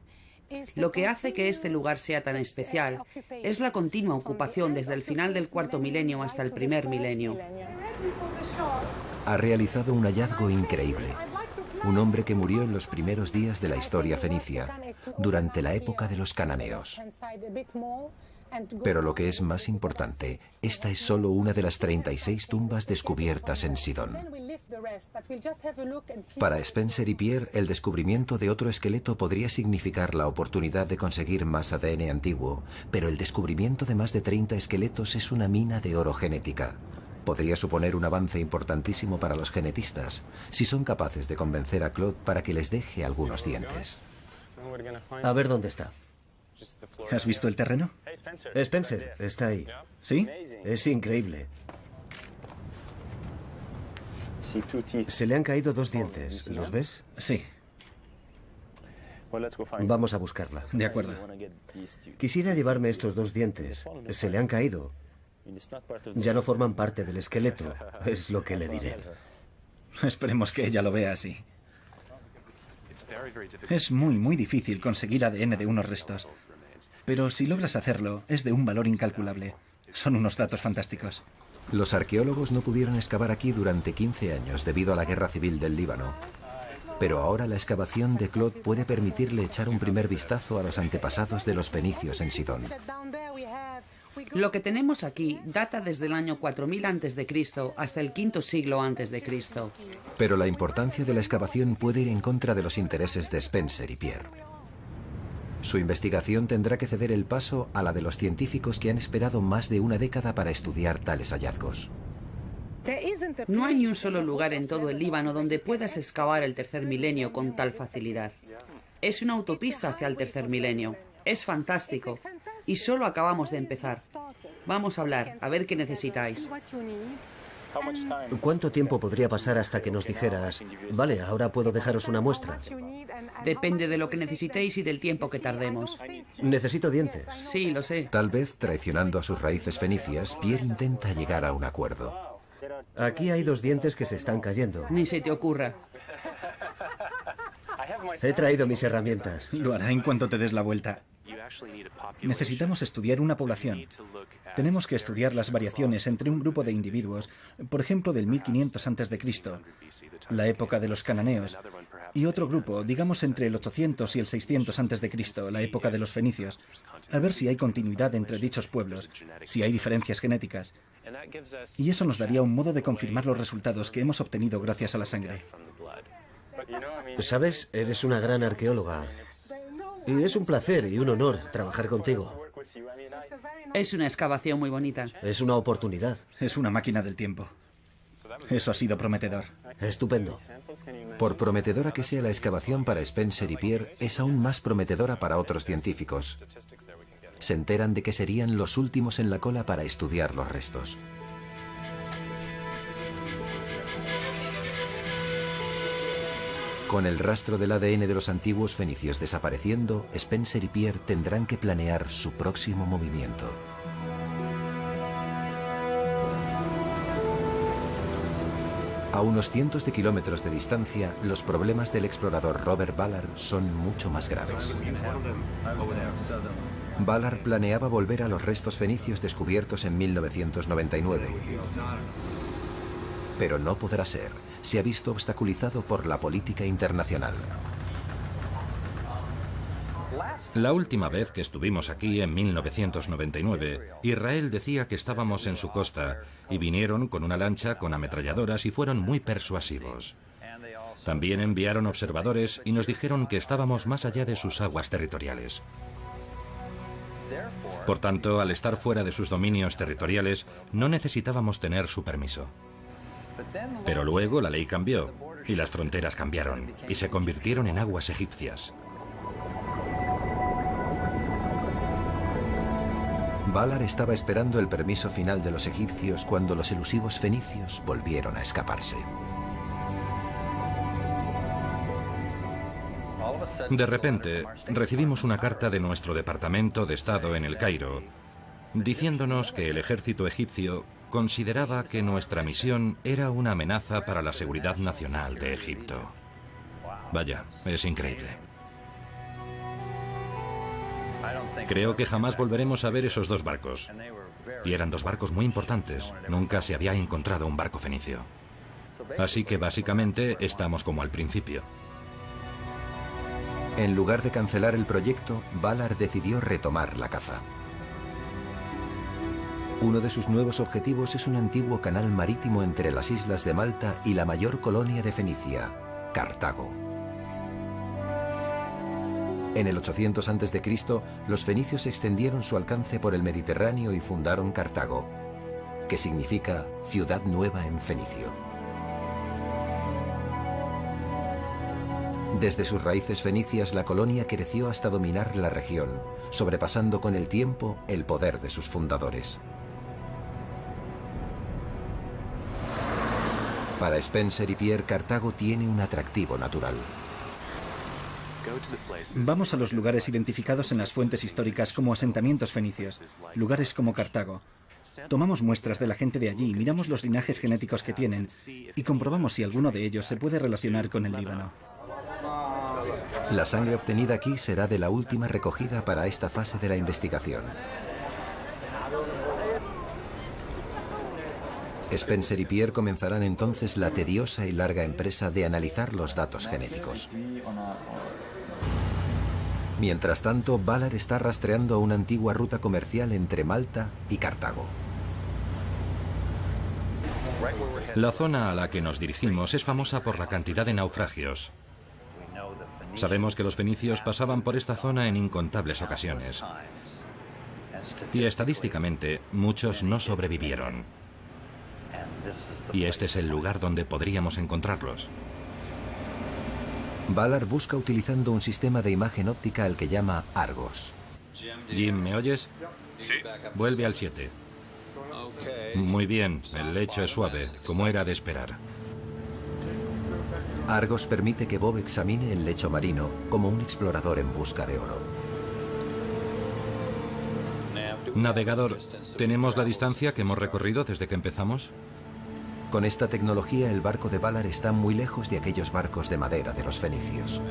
Lo que hace que este lugar sea tan especial es la continua ocupación desde el final del cuarto milenio hasta el primer milenio. Ha realizado un hallazgo increíble. Un hombre que murió en los primeros días de la historia fenicia, durante la época de los cananeos. Pero lo que es más importante, esta es solo una de las 36 tumbas descubiertas en Sidón. Para Spencer y Pierre, el descubrimiento de otro esqueleto podría significar la oportunidad de conseguir más ADN antiguo, pero el descubrimiento de más de 30 esqueletos es una mina de oro genética. Podría suponer un avance importantísimo para los genetistas, si son capaces de convencer a Claude para que les deje algunos dientes. A ver dónde está. ¿Has visto el terreno? Spencer, está ahí. ¿Sí? Es increíble. Se le han caído 2 dientes, ¿los ves? Sí. Vamos a buscarla. De acuerdo. Quisiera llevarme estos 2 dientes. Se le han caído. Ya no forman parte del esqueleto, es lo que le diré. Esperemos que ella lo vea así. Es muy difícil conseguir ADN de unos restos. Pero si logras hacerlo, es de un valor incalculable. Son unos datos fantásticos. Los arqueólogos no pudieron excavar aquí durante 15 años debido a la guerra civil del Líbano. Pero ahora la excavación de Claude puede permitirle echar un primer vistazo a los antepasados de los fenicios en Sidón. Lo que tenemos aquí data desde el año 4000 a.C. hasta el V siglo a.C. Pero la importancia de la excavación puede ir en contra de los intereses de Spencer y Pierre. Su investigación tendrá que ceder el paso a la de los científicos que han esperado más de una década para estudiar tales hallazgos. No hay ni un solo lugar en todo el Líbano donde puedas excavar el tercer milenio con tal facilidad. Es una autopista hacia el tercer milenio. Es fantástico. Y solo acabamos de empezar. Vamos a hablar, a ver qué necesitáis. ¿Cuánto tiempo podría pasar hasta que nos dijeras, vale, ahora puedo dejaros una muestra? Depende de lo que necesitéis y del tiempo que tardemos. Necesito dientes. Sí, lo sé. Tal vez, traicionando a sus raíces fenicias, Pierre intenta llegar a un acuerdo. Aquí hay 2 dientes que se están cayendo. Ni se te ocurra. He traído mis herramientas. Lo hará en cuanto te des la vuelta. Necesitamos estudiar una población. Tenemos que estudiar las variaciones entre un grupo de individuos, por ejemplo del 1500 a.C., la época de los cananeos, y otro grupo, digamos entre el 800 y el 600 a.C., la época de los fenicios, a ver si hay continuidad entre dichos pueblos, si hay diferencias genéticas. Y eso nos daría un modo de confirmar los resultados que hemos obtenido gracias a la sangre. ¿Sabes? Eres una gran arqueóloga. Y es un placer y un honor trabajar contigo. Es una excavación muy bonita. Es una oportunidad. Es una máquina del tiempo. Eso ha sido prometedor. Estupendo. Por prometedora que sea la excavación para Spencer y Pierre, es aún más prometedora para otros científicos. Se enteran de que serían los últimos en la cola para estudiar los restos. Con el rastro del ADN de los antiguos fenicios desapareciendo, Spencer y Pierre tendrán que planear su próximo movimiento. A unos cientos de kilómetros de distancia, los problemas del explorador Robert Ballard son mucho más graves. Ballard planeaba volver a los restos fenicios descubiertos en 1999. Pero no podrá ser. Se ha visto obstaculizado por la política internacional. La última vez que estuvimos aquí, en 1999, Israel decía que estábamos en su costa y vinieron con una lancha con ametralladoras y fueron muy persuasivos. También enviaron observadores y nos dijeron que estábamos más allá de sus aguas territoriales. Por tanto, al estar fuera de sus dominios territoriales, no necesitábamos tener su permiso. Pero luego la ley cambió y las fronteras cambiaron y se convirtieron en aguas egipcias. Ballard estaba esperando el permiso final de los egipcios cuando los elusivos fenicios volvieron a escaparse. De repente, recibimos una carta de nuestro Departamento de Estado en El Cairo, diciéndonos que el ejército egipcio consideraba que nuestra misión era una amenaza para la seguridad nacional de Egipto. Vaya, es increíble. Creo que jamás volveremos a ver esos dos barcos. Y eran dos barcos muy importantes. Nunca se había encontrado un barco fenicio. Así que básicamente estamos como al principio. En lugar de cancelar el proyecto, Valar decidió retomar la caza. Uno de sus nuevos objetivos es un antiguo canal marítimo entre las islas de Malta y la mayor colonia de Fenicia, Cartago. En el 800 a.C., los fenicios extendieron su alcance por el Mediterráneo y fundaron Cartago, que significa ciudad nueva en fenicio. Desde sus raíces fenicias, la colonia creció hasta dominar la región, sobrepasando con el tiempo el poder de sus fundadores. Para Spencer y Pierre, Cartago tiene un atractivo natural. Vamos a los lugares identificados en las fuentes históricas como asentamientos fenicios, lugares como Cartago. Tomamos muestras de la gente de allí, miramos los linajes genéticos que tienen y comprobamos si alguno de ellos se puede relacionar con el Líbano. La sangre obtenida aquí será de la última recogida para esta fase de la investigación. Spencer y Pierre comenzarán entonces la tediosa y larga empresa de analizar los datos genéticos. Mientras tanto, Valar está rastreando una antigua ruta comercial entre Malta y Cartago. La zona a la que nos dirigimos es famosa por la cantidad de naufragios. Sabemos que los fenicios pasaban por esta zona en incontables ocasiones. Y estadísticamente, muchos no sobrevivieron. Y este es el lugar donde podríamos encontrarlos. Valar busca utilizando un sistema de imagen óptica al que llama Argos. Jim, ¿me oyes? Sí. Vuelve al 7. Muy bien, el lecho es suave, como era de esperar. Argos permite que Bob examine el lecho marino como un explorador en busca de oro. Navegador, ¿tenemos la distancia que hemos recorrido desde que empezamos? Con esta tecnología, el barco de Valar está muy lejos de aquellos barcos de madera de los fenicios.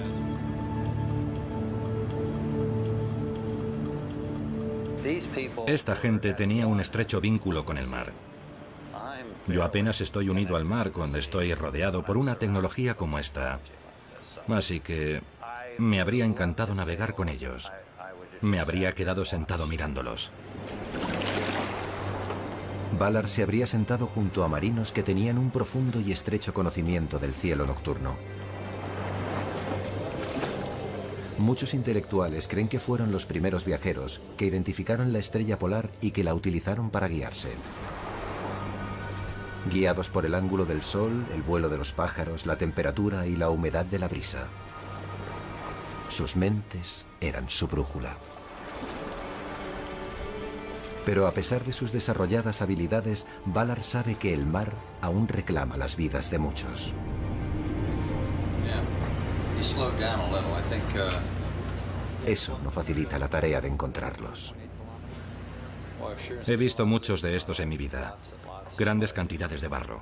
Esta gente tenía un estrecho vínculo con el mar. Yo apenas estoy unido al mar cuando estoy rodeado por una tecnología como esta. Así que me habría encantado navegar con ellos. Me habría quedado sentado mirándolos. Valar se habría sentado junto a marinos que tenían un profundo y estrecho conocimiento del cielo nocturno. Muchos intelectuales creen que fueron los primeros viajeros que identificaron la estrella polar y que la utilizaron para guiarse. Guiados por el ángulo del sol, el vuelo de los pájaros, la temperatura y la humedad de la brisa. Sus mentes eran su brújula. Pero a pesar de sus desarrolladas habilidades, Valar sabe que el mar aún reclama las vidas de muchos. Eso no facilita la tarea de encontrarlos. He visto muchos de estos en mi vida. Grandes cantidades de barro.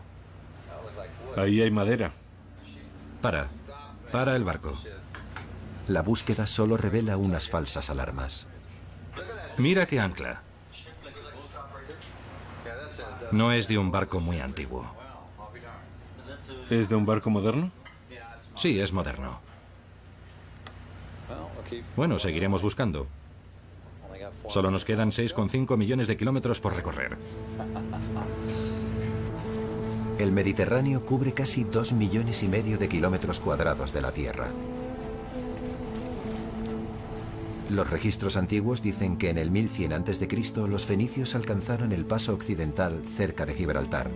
Ahí hay madera. Para el barco. La búsqueda solo revela unas falsas alarmas. Mira qué ancla. No es de un barco muy antiguo. ¿Es de un barco moderno? Sí, es moderno. Bueno, seguiremos buscando. Solo nos quedan 6,5 millones de kilómetros por recorrer. El Mediterráneo cubre casi 2,5 millones de kilómetros cuadrados de la Tierra. Los registros antiguos dicen que en el 1100 a.C. los fenicios alcanzaron el paso occidental cerca de Gibraltar.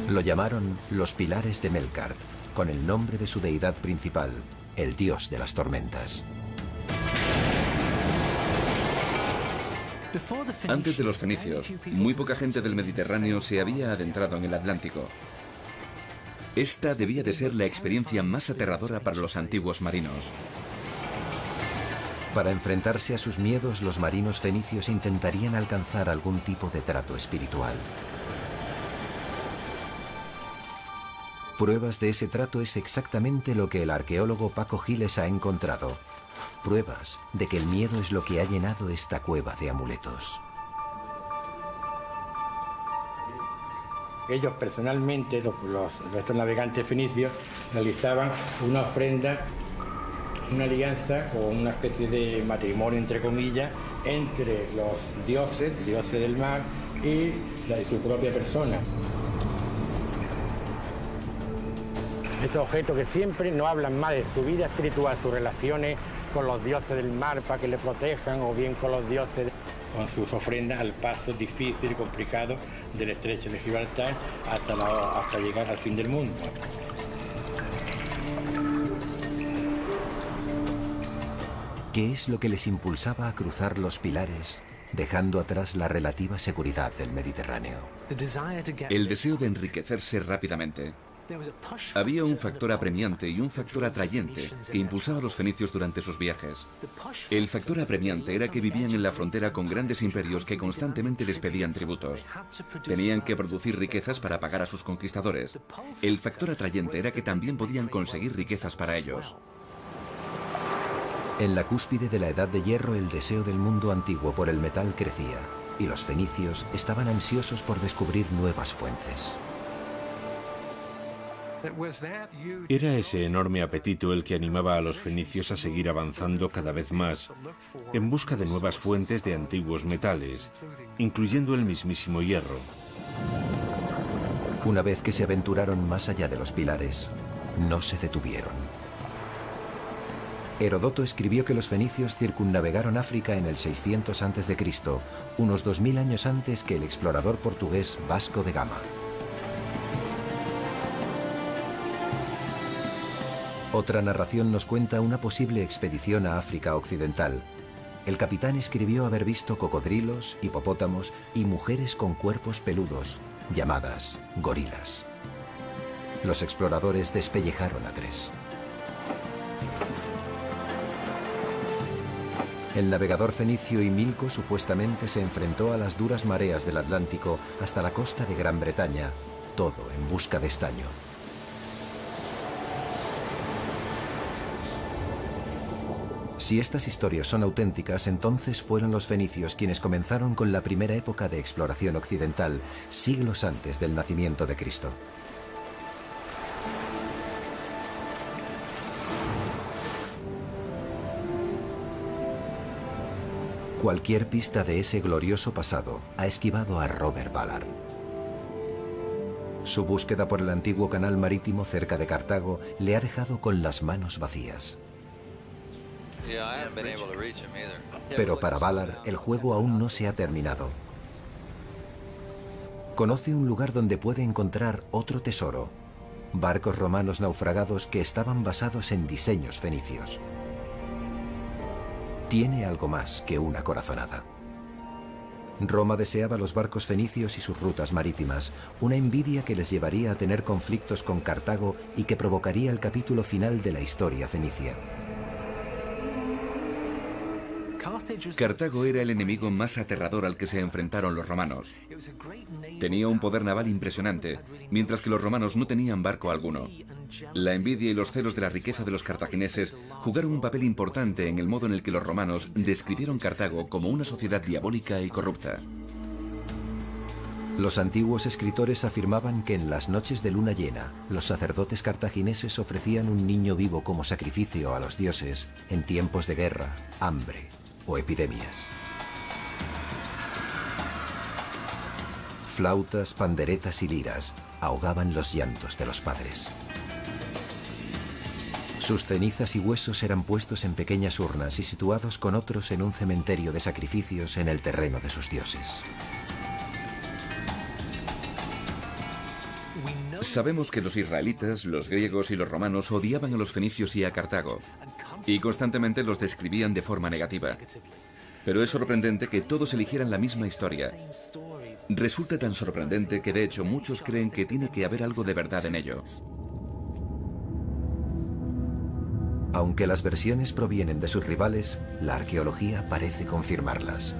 Lo llamaron los Pilares de Melkart, con el nombre de su deidad principal, el dios de las tormentas. Antes de los fenicios, muy poca gente del Mediterráneo se había adentrado en el Atlántico. Esta debía de ser la experiencia más aterradora para los antiguos marinos. Para enfrentarse a sus miedos, los marinos fenicios intentarían alcanzar algún tipo de trato espiritual. Pruebas de ese trato es exactamente lo que el arqueólogo Paco Giles ha encontrado. pruebas de que el miedo es lo que ha llenado esta cueva de amuletos. Ellos personalmente, estos navegantes fenicios, realizaban una ofrenda, una alianza o una especie de matrimonio, entre comillas, entre los dioses del mar y su propia persona. Estos objetos que siempre no hablan más de su vida espiritual, sus relaciones con los dioses del mar para que le protejan, o bien con los dioses, con sus ofrendas al paso difícil y complicado del estrecho de Gibraltar hasta llegar al fin del mundo. ¿Qué es lo que les impulsaba a cruzar los pilares, dejando atrás la relativa seguridad del Mediterráneo? El deseo de enriquecerse rápidamente. Había un factor apremiante y un factor atrayente que impulsaba a los fenicios durante sus viajes. El factor apremiante era que vivían en la frontera con grandes imperios que constantemente les pedían tributos. Tenían que producir riquezas para pagar a sus conquistadores. El factor atrayente era que también podían conseguir riquezas para ellos. En la cúspide de la Edad de Hierro, el deseo del mundo antiguo por el metal crecía, y los fenicios estaban ansiosos por descubrir nuevas fuentes. Era ese enorme apetito el que animaba a los fenicios a seguir avanzando cada vez más en busca de nuevas fuentes de antiguos metales, incluyendo el mismísimo hierro. Una vez que se aventuraron más allá de los pilares, no se detuvieron. Herodoto escribió que los fenicios circunnavegaron África en el 600 a.C., unos 2000 años antes que el explorador portugués Vasco de Gama. Otra narración nos cuenta una posible expedición a África Occidental. El capitán escribió haber visto cocodrilos, hipopótamos y mujeres con cuerpos peludos, llamadas gorilas. Los exploradores despellejaron a 3. El navegador fenicio Himilco supuestamente se enfrentó a las duras mareas del Atlántico hasta la costa de Gran Bretaña, todo en busca de estaño. Si estas historias son auténticas, entonces fueron los fenicios quienes comenzaron con la primera época de exploración occidental, siglos antes del nacimiento de Cristo. Cualquier pista de ese glorioso pasado ha esquivado a Robert Ballard. Su búsqueda por el antiguo canal marítimo cerca de Cartago le ha dejado con las manos vacías. Pero para Ballard, el juego aún no se ha terminado. Conoce un lugar donde puede encontrar otro tesoro: barcos romanos naufragados que estaban basados en diseños fenicios. Tiene algo más que una corazonada. Roma deseaba los barcos fenicios y sus rutas marítimas, una envidia que les llevaría a tener conflictos con Cartago y que provocaría el capítulo final de la historia fenicia. Cartago era el enemigo más aterrador al que se enfrentaron los romanos. Tenía un poder naval impresionante, mientras que los romanos no tenían barco alguno. La envidia y los celos de la riqueza de los cartagineses jugaron un papel importante en el modo en el que los romanos describieron Cartago como una sociedad diabólica y corrupta. Los antiguos escritores afirmaban que en las noches de luna llena, los sacerdotes cartagineses ofrecían un niño vivo como sacrificio a los dioses en tiempos de guerra, hambre o epidemias. Flautas, panderetas y liras ahogaban los llantos de los padres. Sus cenizas y huesos eran puestos en pequeñas urnas y situados con otros en un cementerio de sacrificios en el terreno de sus dioses. Sabemos que los israelitas, los griegos y los romanos odiaban a los fenicios y a Cartago, y constantemente los describían de forma negativa. Pero es sorprendente que todos eligieran la misma historia. Resulta tan sorprendente que de hecho muchos creen que tiene que haber algo de verdad en ello. Aunque las versiones provienen de sus rivales, la arqueología parece confirmarlas.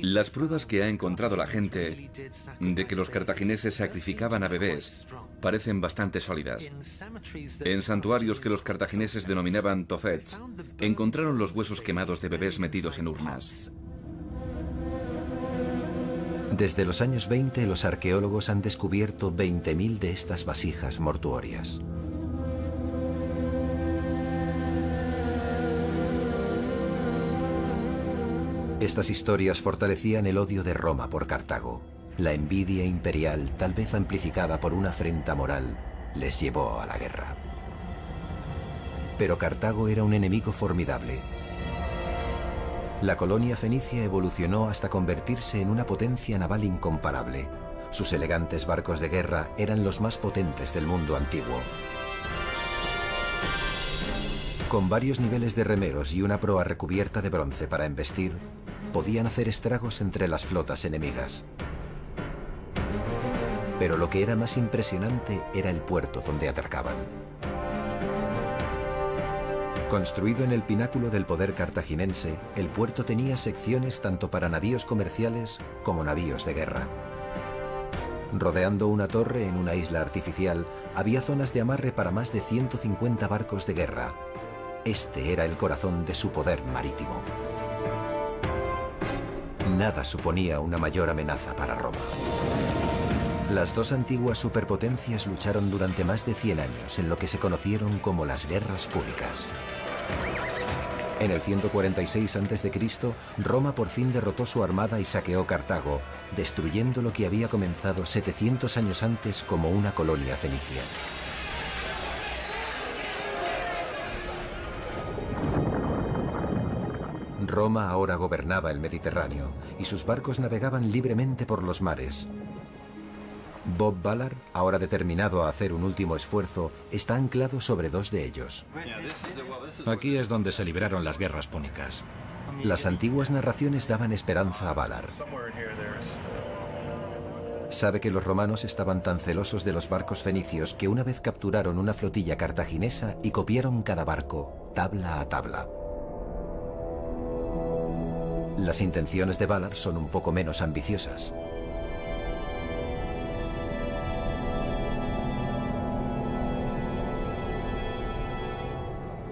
Las pruebas que ha encontrado la gente de que los cartagineses sacrificaban a bebés parecen bastante sólidas. En santuarios que los cartagineses denominaban tofets, encontraron los huesos quemados de bebés metidos en urnas. Desde los años 20, los arqueólogos han descubierto 20.000 de estas vasijas mortuorias. Estas historias fortalecían el odio de Roma por Cartago. La envidia imperial, tal vez amplificada por una afrenta moral, les llevó a la guerra. Pero Cartago era un enemigo formidable. La colonia fenicia evolucionó hasta convertirse en una potencia naval incomparable. Sus elegantes barcos de guerra eran los más potentes del mundo antiguo. Con varios niveles de remeros y una proa recubierta de bronce para embestir, podían hacer estragos entre las flotas enemigas. Pero lo que era más impresionante era el puerto donde atracaban. Construido en el pináculo del poder cartaginense, el puerto tenía secciones tanto para navíos comerciales como navíos de guerra. Rodeando una torre en una isla artificial, había zonas de amarre para más de 150 barcos de guerra. Este era el corazón de su poder marítimo. Nada suponía una mayor amenaza para Roma. Las dos antiguas superpotencias lucharon durante más de 100 años en lo que se conocieron como las guerras púnicas. En el 146 a.C., Roma por fin derrotó su armada y saqueó Cartago, destruyendo lo que había comenzado 700 años antes como una colonia fenicia. Roma ahora gobernaba el Mediterráneo y sus barcos navegaban libremente por los mares. Bob Ballard, ahora determinado a hacer un último esfuerzo, está anclado sobre dos de ellos. Aquí es donde se libraron las guerras púnicas. Las antiguas narraciones daban esperanza a Ballard. Sabe que los romanos estaban tan celosos de los barcos fenicios que una vez capturaron una flotilla cartaginesa y copiaron cada barco, tabla a tabla. Las intenciones de Ballard son un poco menos ambiciosas.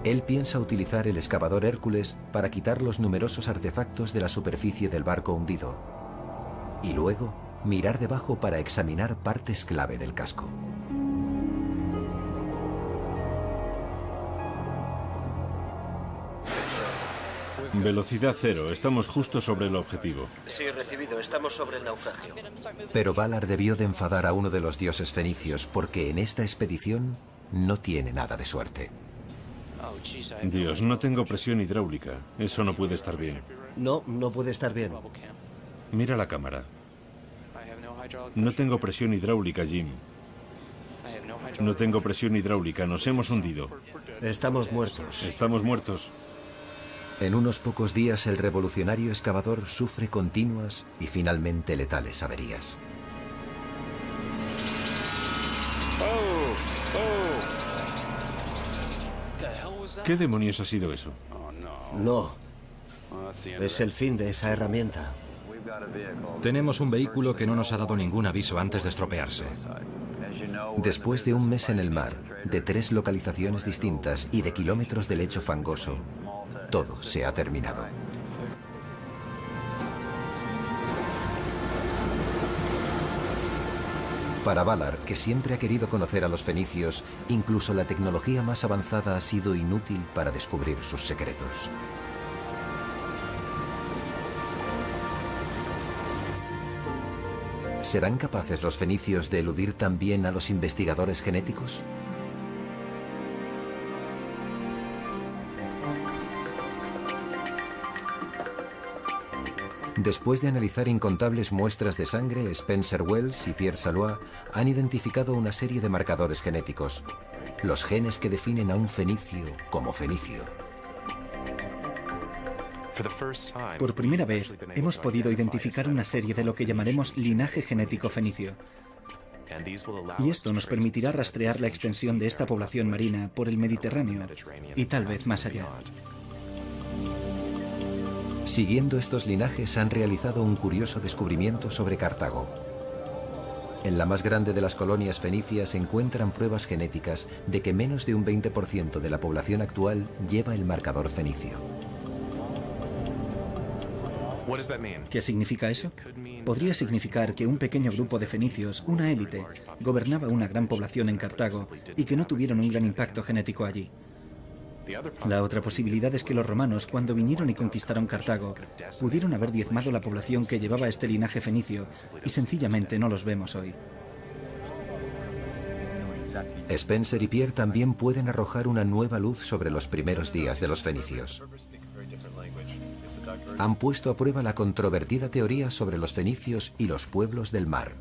Él piensa utilizar el excavador Hércules para quitar los numerosos artefactos de la superficie del barco hundido y luego mirar debajo para examinar partes clave del casco. Velocidad cero, estamos justo sobre el objetivo. Sí, recibido, estamos sobre el naufragio. Pero Ballard debió de enfadar a uno de los dioses fenicios porque en esta expedición no tiene nada de suerte. Dios, no tengo presión hidráulica. Eso no puede estar bien. No, no puede estar bien. Mira la cámara. No tengo presión hidráulica, Jim. No tengo presión hidráulica, nos hemos hundido. Estamos muertos. Estamos muertos. En unos pocos días el revolucionario excavador sufre continuas y finalmente letales averías. ¿Qué demonios ha sido eso? No. Es el fin de esa herramienta. Tenemos un vehículo que no nos ha dado ningún aviso antes de estropearse. Después de un mes en el mar, de 3 localizaciones distintas y de kilómetros de lecho fangoso, todo se ha terminado. Para Ballard, que siempre ha querido conocer a los fenicios, incluso la tecnología más avanzada ha sido inútil para descubrir sus secretos. ¿Serán capaces los fenicios de eludir también a los investigadores genéticos? Después de analizar incontables muestras de sangre, Spencer Wells y Pierre Salois han identificado una serie de marcadores genéticos, los genes que definen a un fenicio como fenicio. Por primera vez, hemos podido identificar una serie de lo que llamaremos linaje genético fenicio. Y esto nos permitirá rastrear la extensión de esta población marina por el Mediterráneo y tal vez más allá. Siguiendo estos linajes han realizado un curioso descubrimiento sobre Cartago. En la más grande de las colonias fenicias se encuentran pruebas genéticas de que menos de un 20% de la población actual lleva el marcador fenicio. ¿Qué significa eso? Podría significar que un pequeño grupo de fenicios, una élite, gobernaba una gran población en Cartago y que no tuvieron un gran impacto genético allí. La otra posibilidad es que los romanos, cuando vinieron y conquistaron Cartago, pudieron haber diezmado la población que llevaba este linaje fenicio y sencillamente no los vemos hoy. Spencer y Pierre también pueden arrojar una nueva luz sobre los primeros días de los fenicios. Han puesto a prueba la controvertida teoría sobre los fenicios y los pueblos del mar.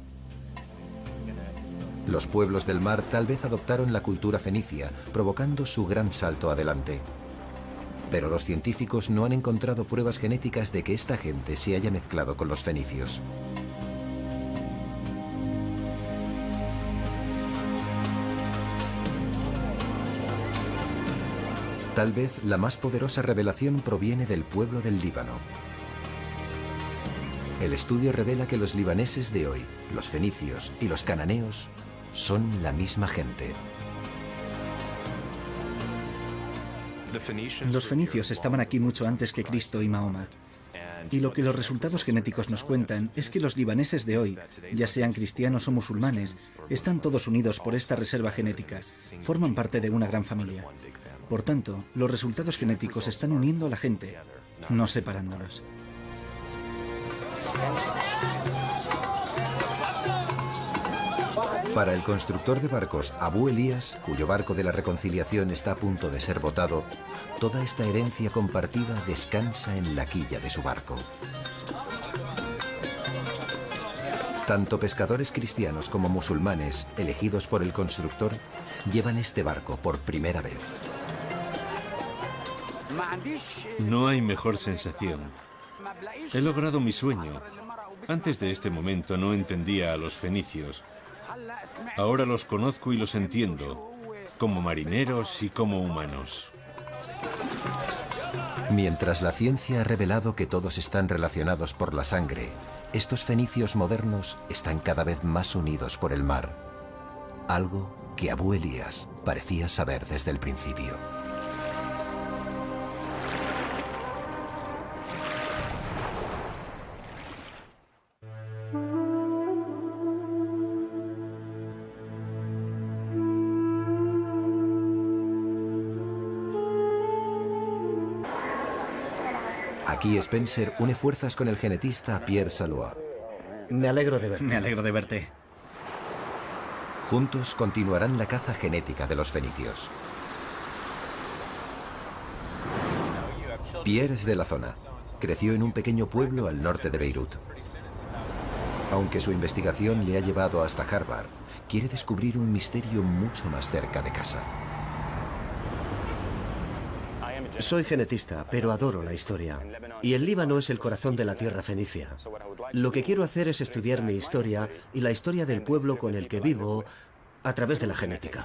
Los pueblos del mar tal vez adoptaron la cultura fenicia, provocando su gran salto adelante. Pero los científicos no han encontrado pruebas genéticas de que esta gente se haya mezclado con los fenicios. Tal vez la más poderosa revelación proviene del pueblo del Líbano. El estudio revela que los libaneses de hoy, los fenicios y los cananeos son la misma gente. Los fenicios estaban aquí mucho antes que Cristo y Mahoma. Y lo que los resultados genéticos nos cuentan es que los libaneses de hoy, ya sean cristianos o musulmanes, están todos unidos por esta reserva genética. Forman parte de una gran familia. Por tanto, los resultados genéticos están uniendo a la gente, no separándolos. Para el constructor de barcos Abu Elías, cuyo barco de la reconciliación está a punto de ser botado, toda esta herencia compartida descansa en la quilla de su barco. Tanto pescadores cristianos como musulmanes, elegidos por el constructor, llevan este barco por primera vez. No hay mejor sensación. He logrado mi sueño. Antes de este momento no entendía a los fenicios. Ahora los conozco y los entiendo, como marineros y como humanos. Mientras la ciencia ha revelado que todos están relacionados por la sangre, estos fenicios modernos están cada vez más unidos por el mar. Algo que Abu Elías parecía saber desde el principio. Aquí Spencer une fuerzas con el genetista Pierre Salois. Me alegro de verte. Me alegro de verte. Juntos continuarán la caza genética de los fenicios. Pierre es de la zona. Creció en un pequeño pueblo al norte de Beirut. Aunque su investigación le ha llevado hasta Harvard, quiere descubrir un misterio mucho más cerca de casa. Soy genetista, pero adoro la historia. Y el Líbano es el corazón de la tierra fenicia. Lo que quiero hacer es estudiar mi historia y la historia del pueblo con el que vivo a través de la genética.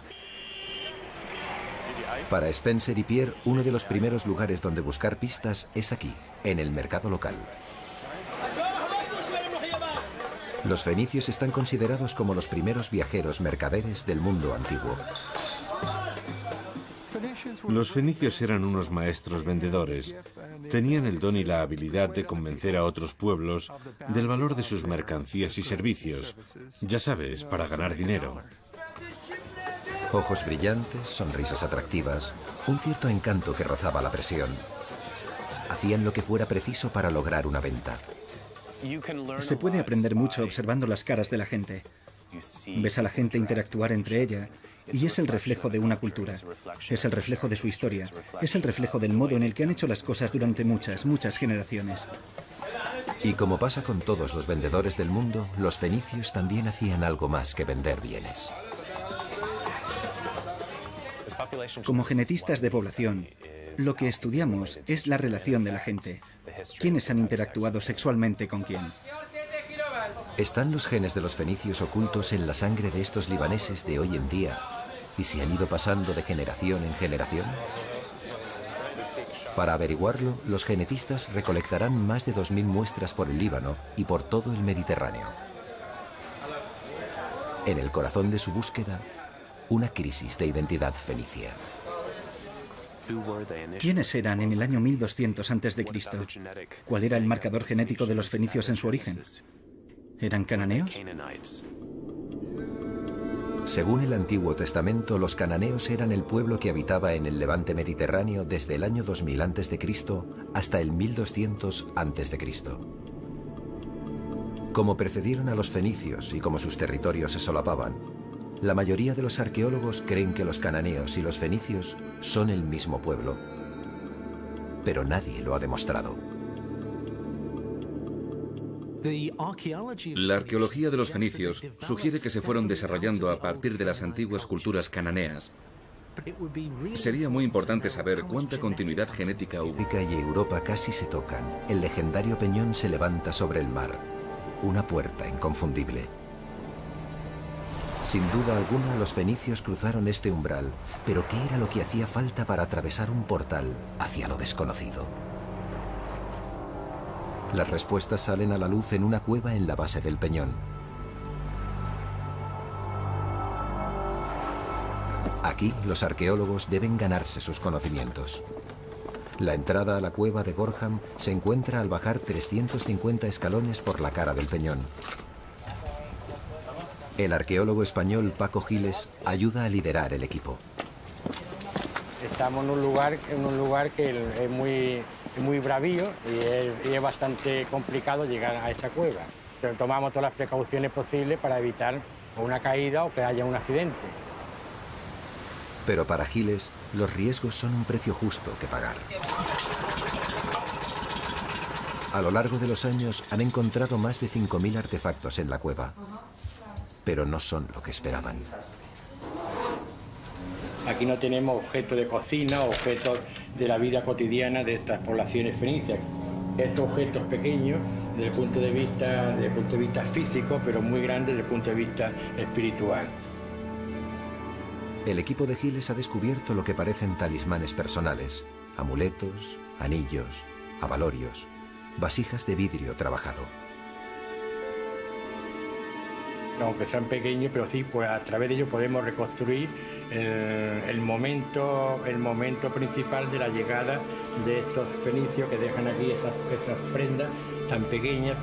Para Spencer y Pierre, uno de los primeros lugares donde buscar pistas es aquí, en el mercado local. Los fenicios están considerados como los primeros viajeros mercaderes del mundo antiguo. Los fenicios eran unos maestros vendedores. Tenían el don y la habilidad de convencer a otros pueblos del valor de sus mercancías y servicios. Ya sabes, para ganar dinero. Ojos brillantes, sonrisas atractivas, un cierto encanto que rozaba la presión. Hacían lo que fuera preciso para lograr una venta. Se puede aprender mucho observando las caras de la gente. Ves a la gente interactuar entre ella y es el reflejo de una cultura. Es el reflejo de su historia. Es el reflejo del modo en el que han hecho las cosas durante muchas, muchas generaciones. Y como pasa con todos los vendedores del mundo, los fenicios también hacían algo más que vender bienes. Como genetistas de población, lo que estudiamos es la relación de la gente. ¿Quiénes han interactuado sexualmente con quién? ¿Están los genes de los fenicios ocultos en la sangre de estos libaneses de hoy en día y se han ido pasando de generación en generación? Para averiguarlo, los genetistas recolectarán más de 2000 muestras por el Líbano y por todo el Mediterráneo. En el corazón de su búsqueda, una crisis de identidad fenicia. ¿Quiénes eran en el año 1200 a.C.? ¿Cuál era el marcador genético de los fenicios en su origen? ¿Eran cananeos? Según el Antiguo Testamento, los cananeos eran el pueblo que habitaba en el levante mediterráneo desde el año 2000 a.C. hasta el 1200 a.C. Como precedieron a los fenicios y como sus territorios se solapaban, la mayoría de los arqueólogos creen que los cananeos y los fenicios son el mismo pueblo. Pero nadie lo ha demostrado. La arqueología de los fenicios sugiere que se fueron desarrollando a partir de las antiguas culturas cananeas. Sería muy importante saber cuánta continuidad genética hubo. África y Europa casi se tocan. El legendario peñón se levanta sobre el mar. Una puerta inconfundible. Sin duda alguna, los fenicios cruzaron este umbral, pero ¿qué era lo que hacía falta para atravesar un portal hacia lo desconocido? Las respuestas salen a la luz en una cueva en la base del peñón. Aquí, los arqueólogos deben ganarse sus conocimientos. La entrada a la cueva de Gorham se encuentra al bajar 350 escalones por la cara del peñón. El arqueólogo español Paco Giles ayuda a liderar el equipo. Estamos en un lugar que es muy bravío y es bastante complicado llegar a esta cueva. Pero tomamos todas las precauciones posibles para evitar una caída o que haya un accidente. Pero para Giles, los riesgos son un precio justo que pagar. A lo largo de los años han encontrado más de 5000 artefactos en la cueva, pero no son lo que esperaban. Aquí no tenemos objetos de cocina, objetos de la vida cotidiana de estas poblaciones fenicias. Estos objetos pequeños desde el punto de vista físico, pero muy grandes desde el punto de vista espiritual. El equipo de Giles ha descubierto lo que parecen talismanes personales, amuletos, anillos, abalorios, vasijas de vidrio trabajado. Aunque sean pequeños, pero sí, pues a través de ellos podemos reconstruir el momento principal de la llegada de estos fenicios que dejan aquí esas prendas tan pequeñas.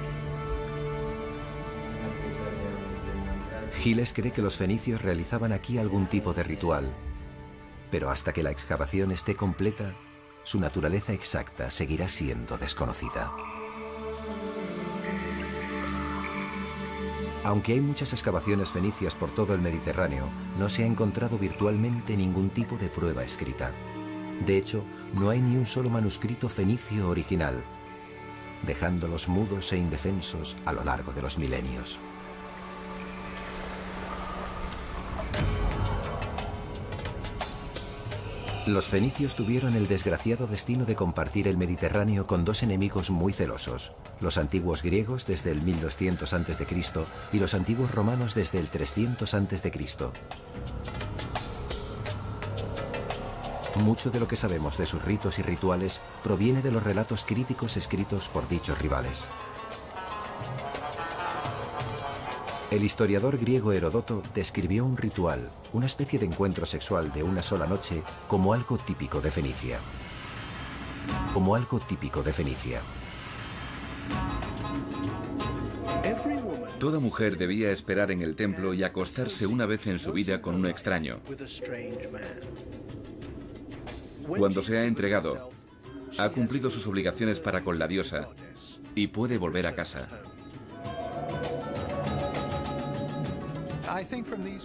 Giles cree que los fenicios realizaban aquí algún tipo de ritual, pero hasta que la excavación esté completa, su naturaleza exacta seguirá siendo desconocida. Aunque hay muchas excavaciones fenicias por todo el Mediterráneo, no se ha encontrado virtualmente ningún tipo de prueba escrita. De hecho, no hay ni un solo manuscrito fenicio original, dejándolos mudos e indefensos a lo largo de los milenios. Los fenicios tuvieron el desgraciado destino de compartir el Mediterráneo con dos enemigos muy celosos, los antiguos griegos desde el 1200 a.C. y los antiguos romanos desde el 300 a.C. Mucho de lo que sabemos de sus ritos y rituales proviene de los relatos críticos escritos por dichos rivales. El historiador griego Heródoto describió un ritual, una especie de encuentro sexual de una sola noche, como algo típico de Fenicia. Toda mujer debía esperar en el templo y acostarse una vez en su vida con un extraño. Cuando se ha entregado, ha cumplido sus obligaciones para con la diosa y puede volver a casa.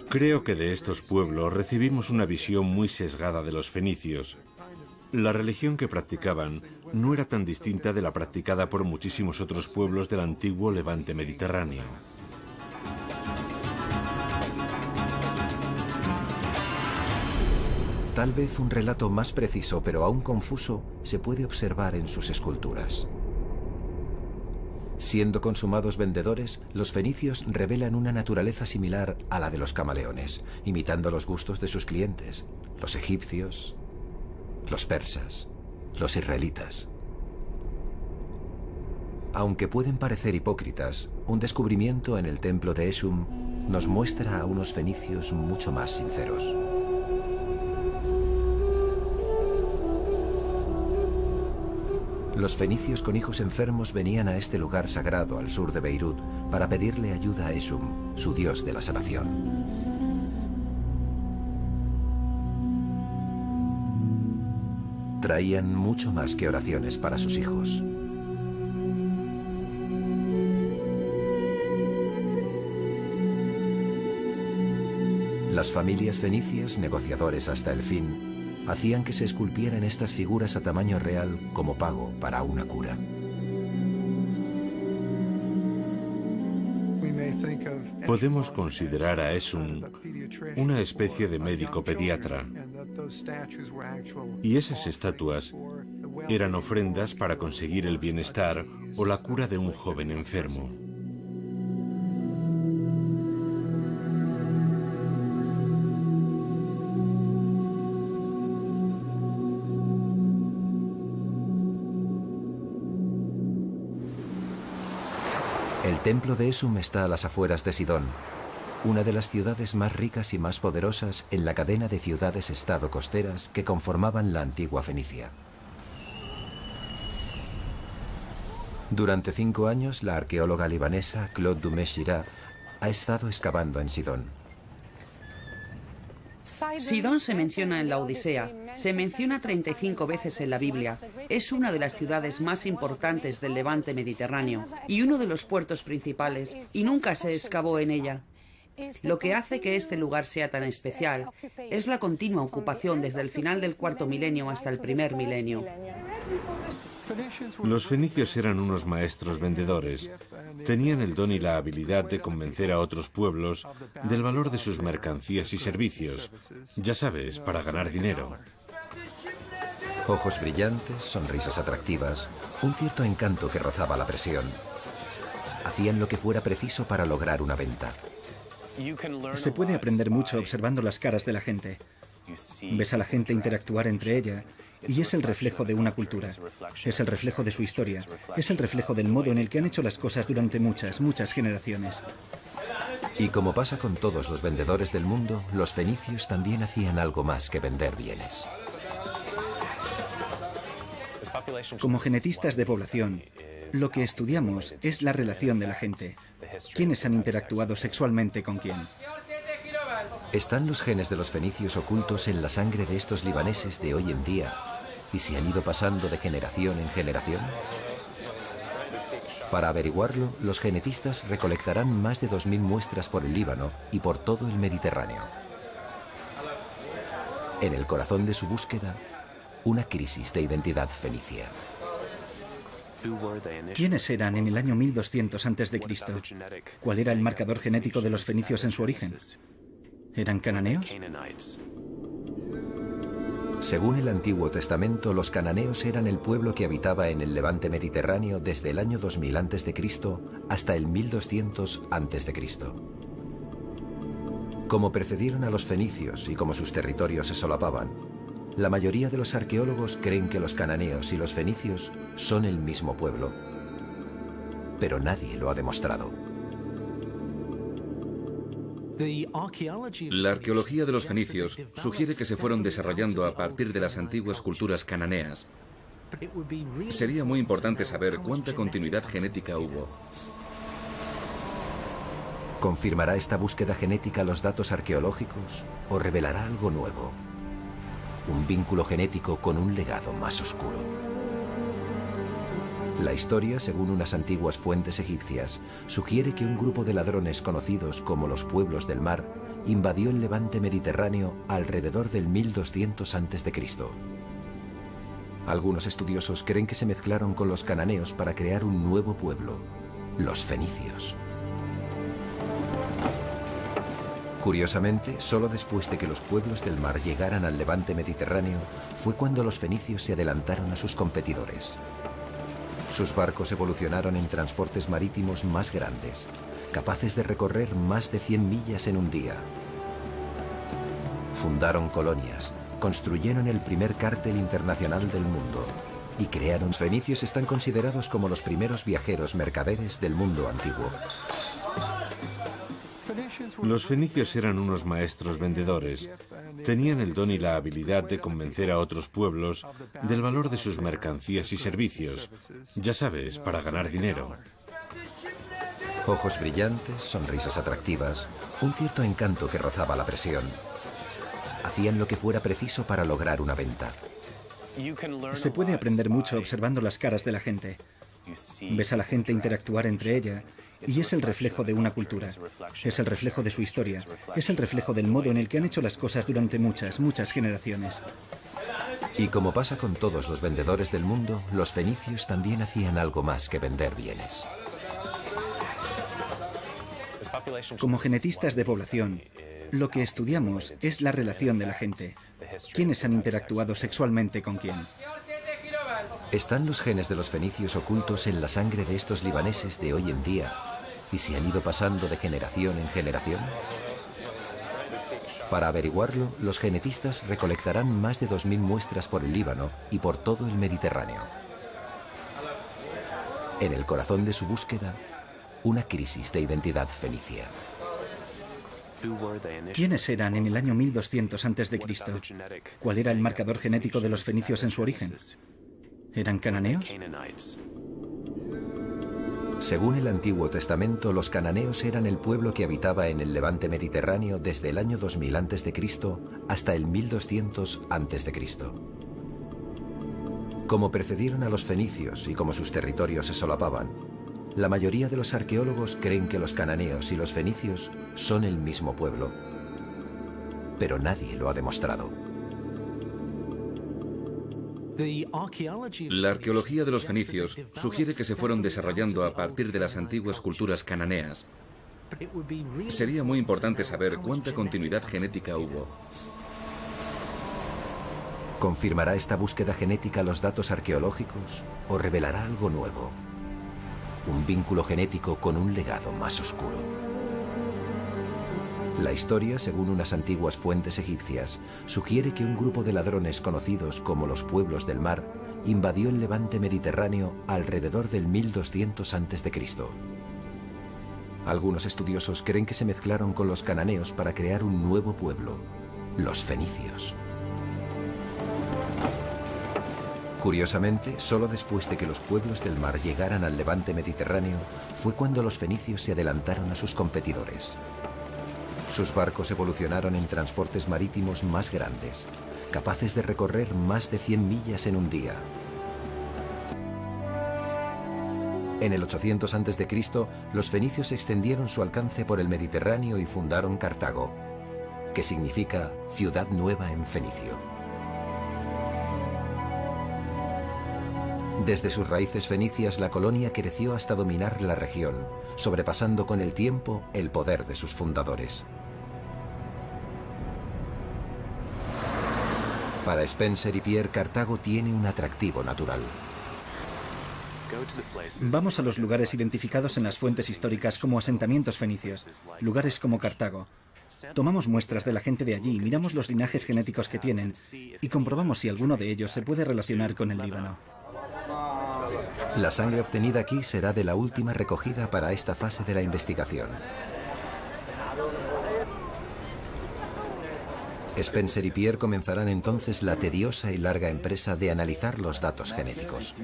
Creo que de estos pueblos recibimos una visión muy sesgada de los fenicios. La religión que practicaban no era tan distinta de la practicada por muchísimos otros pueblos del antiguo levante mediterráneo. Tal vez un relato más preciso, pero aún confuso, se puede observar en sus esculturas. Siendo consumados vendedores, los fenicios revelan una naturaleza similar a la de los camaleones, imitando los gustos de sus clientes, los egipcios, los persas, los israelitas. Aunque pueden parecer hipócritas, un descubrimiento en el templo de Esum nos muestra a unos fenicios mucho más sinceros. Los fenicios con hijos enfermos venían a este lugar sagrado al sur de Beirut para pedirle ayuda a Esum, su dios de la sanación. Traían mucho más que oraciones para sus hijos. Las familias fenicias, negociadores hasta el fin, hacían que se esculpieran estas figuras a tamaño real como pago para una cura. Podemos considerar a Esum una especie de médico pediatra. Y esas estatuas eran ofrendas para conseguir el bienestar o la cura de un joven enfermo. El templo de Esum está a las afueras de Sidón, una de las ciudades más ricas y más poderosas en la cadena de ciudades-estado costeras que conformaban la antigua Fenicia. Durante 5 años, la arqueóloga libanesa Claude Dumais-Girard ha estado excavando en Sidón. Sidón se menciona en la Odisea, se menciona 35 veces en la Biblia. Es una de las ciudades más importantes del levante mediterráneo y uno de los puertos principales, y nunca se excavó en ella. Lo que hace que este lugar sea tan especial es la continua ocupación desde el final del cuarto milenio hasta el primer milenio. Los fenicios eran unos maestros vendedores. Tenían el don y la habilidad de convencer a otros pueblos del valor de sus mercancías y servicios. Ya sabes, para ganar dinero. Ojos brillantes, sonrisas atractivas, un cierto encanto que rozaba la presión. Hacían lo que fuera preciso para lograr una venta. Se puede aprender mucho observando las caras de la gente. Ves a la gente interactuar entre ella y es el reflejo de una cultura. Es el reflejo de su historia. Es el reflejo del modo en el que han hecho las cosas durante muchas, muchas generaciones. Y como pasa con todos los vendedores del mundo, los fenicios también hacían algo más que vender bienes. Como genetistas de población, lo que estudiamos es la relación de la gente. ¿Quiénes han interactuado sexualmente con quién? ¿Están los genes de los fenicios ocultos en la sangre de estos libaneses de hoy en día y se han ido pasando de generación en generación? Para averiguarlo, los genetistas recolectarán más de 2000 muestras por el Líbano y por todo el Mediterráneo. En el corazón de su búsqueda, una crisis de identidad fenicia. ¿Quiénes eran en el año 1200 a.C.? ¿Cuál era el marcador genético de los fenicios en su origen? ¿Eran cananeos? Según el Antiguo Testamento, los cananeos eran el pueblo que habitaba en el levante mediterráneo desde el año 2000 a.C. hasta el 1200 a.C. Como precedieron a los fenicios y como sus territorios se solapaban, la mayoría de los arqueólogos creen que los cananeos y los fenicios son el mismo pueblo. Pero nadie lo ha demostrado. La arqueología de los fenicios sugiere que se fueron desarrollando a partir de las antiguas culturas cananeas. Sería muy importante saber cuánta continuidad genética hubo. ¿Confirmará esta búsqueda genética los datos arqueológicos o revelará algo nuevo? Un vínculo genético con un legado más oscuro. La historia, según unas antiguas fuentes egipcias, sugiere que un grupo de ladrones conocidos como los pueblos del mar invadió el levante mediterráneo alrededor del 1200 a.C. Algunos estudiosos creen que se mezclaron con los cananeos para crear un nuevo pueblo, los fenicios. Curiosamente, solo después de que los pueblos del mar llegaran al levante mediterráneo, fue cuando los fenicios se adelantaron a sus competidores. Sus barcos evolucionaron en transportes marítimos más grandes, capaces de recorrer más de 100 millas en un día. Fundaron colonias, construyeron el primer cártel internacional del mundo y crearon. Los fenicios están considerados como los primeros viajeros mercaderes del mundo antiguo. Los fenicios eran unos maestros vendedores. Tenían el don y la habilidad de convencer a otros pueblos del valor de sus mercancías y servicios. Ya sabes, para ganar dinero. Ojos brillantes, sonrisas atractivas, un cierto encanto que rozaba la presión. Hacían lo que fuera preciso para lograr una venta. Se puede aprender mucho observando las caras de la gente. Ves a la gente interactuar entre ella y es el reflejo de una cultura. Es el reflejo de su historia. Es el reflejo del modo en el que han hecho las cosas durante muchas generaciones. Y como pasa con todos los vendedores del mundo, los fenicios también hacían algo más que vender bienes. Como genetistas de población, lo que estudiamos es la relación de la gente. ¿Quiénes han interactuado sexualmente con quién? ¿Están los genes de los fenicios ocultos en la sangre de estos libaneses de hoy en día y se han ido pasando de generación en generación? Para averiguarlo, los genetistas recolectarán más de 2000 muestras por el Líbano y por todo el Mediterráneo. En el corazón de su búsqueda, una crisis de identidad fenicia. ¿Quiénes eran en el año 1200 a.C.? ¿Cuál era el marcador genético de los fenicios en su origen? ¿Eran cananeos? Según el Antiguo Testamento, los cananeos eran el pueblo que habitaba en el levante mediterráneo desde el año 2000 a.C. hasta el 1200 a.C. Como precedieron a los fenicios y como sus territorios se solapaban, la mayoría de los arqueólogos creen que los cananeos y los fenicios son el mismo pueblo, pero nadie lo ha demostrado. La arqueología de los fenicios sugiere que se fueron desarrollando a partir de las antiguas culturas cananeas. Sería muy importante saber cuánta continuidad genética hubo. ¿Confirmará esta búsqueda genética los datos arqueológicos o revelará algo nuevo? Un vínculo genético con un legado más oscuro. La historia, según unas antiguas fuentes egipcias, sugiere que un grupo de ladrones conocidos como los pueblos del mar invadió el levante mediterráneo alrededor del 1200 a.C. Algunos estudiosos creen que se mezclaron con los cananeos para crear un nuevo pueblo, los fenicios. Curiosamente, solo después de que los pueblos del mar llegaran al levante mediterráneo, fue cuando los fenicios se adelantaron a sus competidores. Sus barcos evolucionaron en transportes marítimos más grandes, capaces de recorrer más de 100 millas en un día. En el 800 a.C., los fenicios extendieron su alcance por el Mediterráneo y fundaron Cartago, que significa ciudad nueva en fenicio. Desde sus raíces fenicias, la colonia creció hasta dominar la región, sobrepasando con el tiempo el poder de sus fundadores. Para Spencer y Pierre, Cartago tiene un atractivo natural. Vamos a los lugares identificados en las fuentes históricas como asentamientos fenicios, lugares como Cartago. Tomamos muestras de la gente de allí, miramos los linajes genéticos que tienen y comprobamos si alguno de ellos se puede relacionar con el Líbano. La sangre obtenida aquí será de la última recogida para esta fase de la investigación. Spencer y Pierre comenzarán entonces la tediosa y larga empresa de analizar los datos genéticos.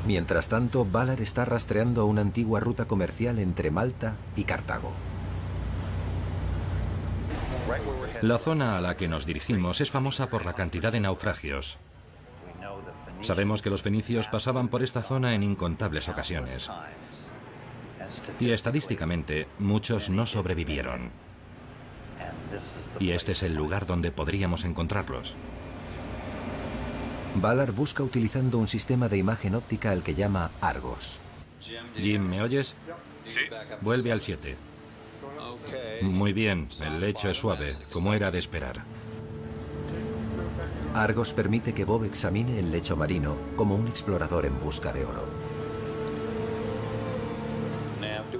Mientras tanto, Valar está rastreando una antigua ruta comercial entre Malta y Cartago. La zona a la que nos dirigimos es famosa por la cantidad de naufragios. Sabemos que los fenicios pasaban por esta zona en incontables ocasiones. Y estadísticamente, muchos no sobrevivieron. Y este es el lugar donde podríamos encontrarlos. Valar busca utilizando un sistema de imagen óptica al que llama Argos. Jim, ¿me oyes? Sí. Vuelve al 7. Muy bien, el lecho es suave, como era de esperar. Argos permite que Bob examine el lecho marino como un explorador en busca de oro.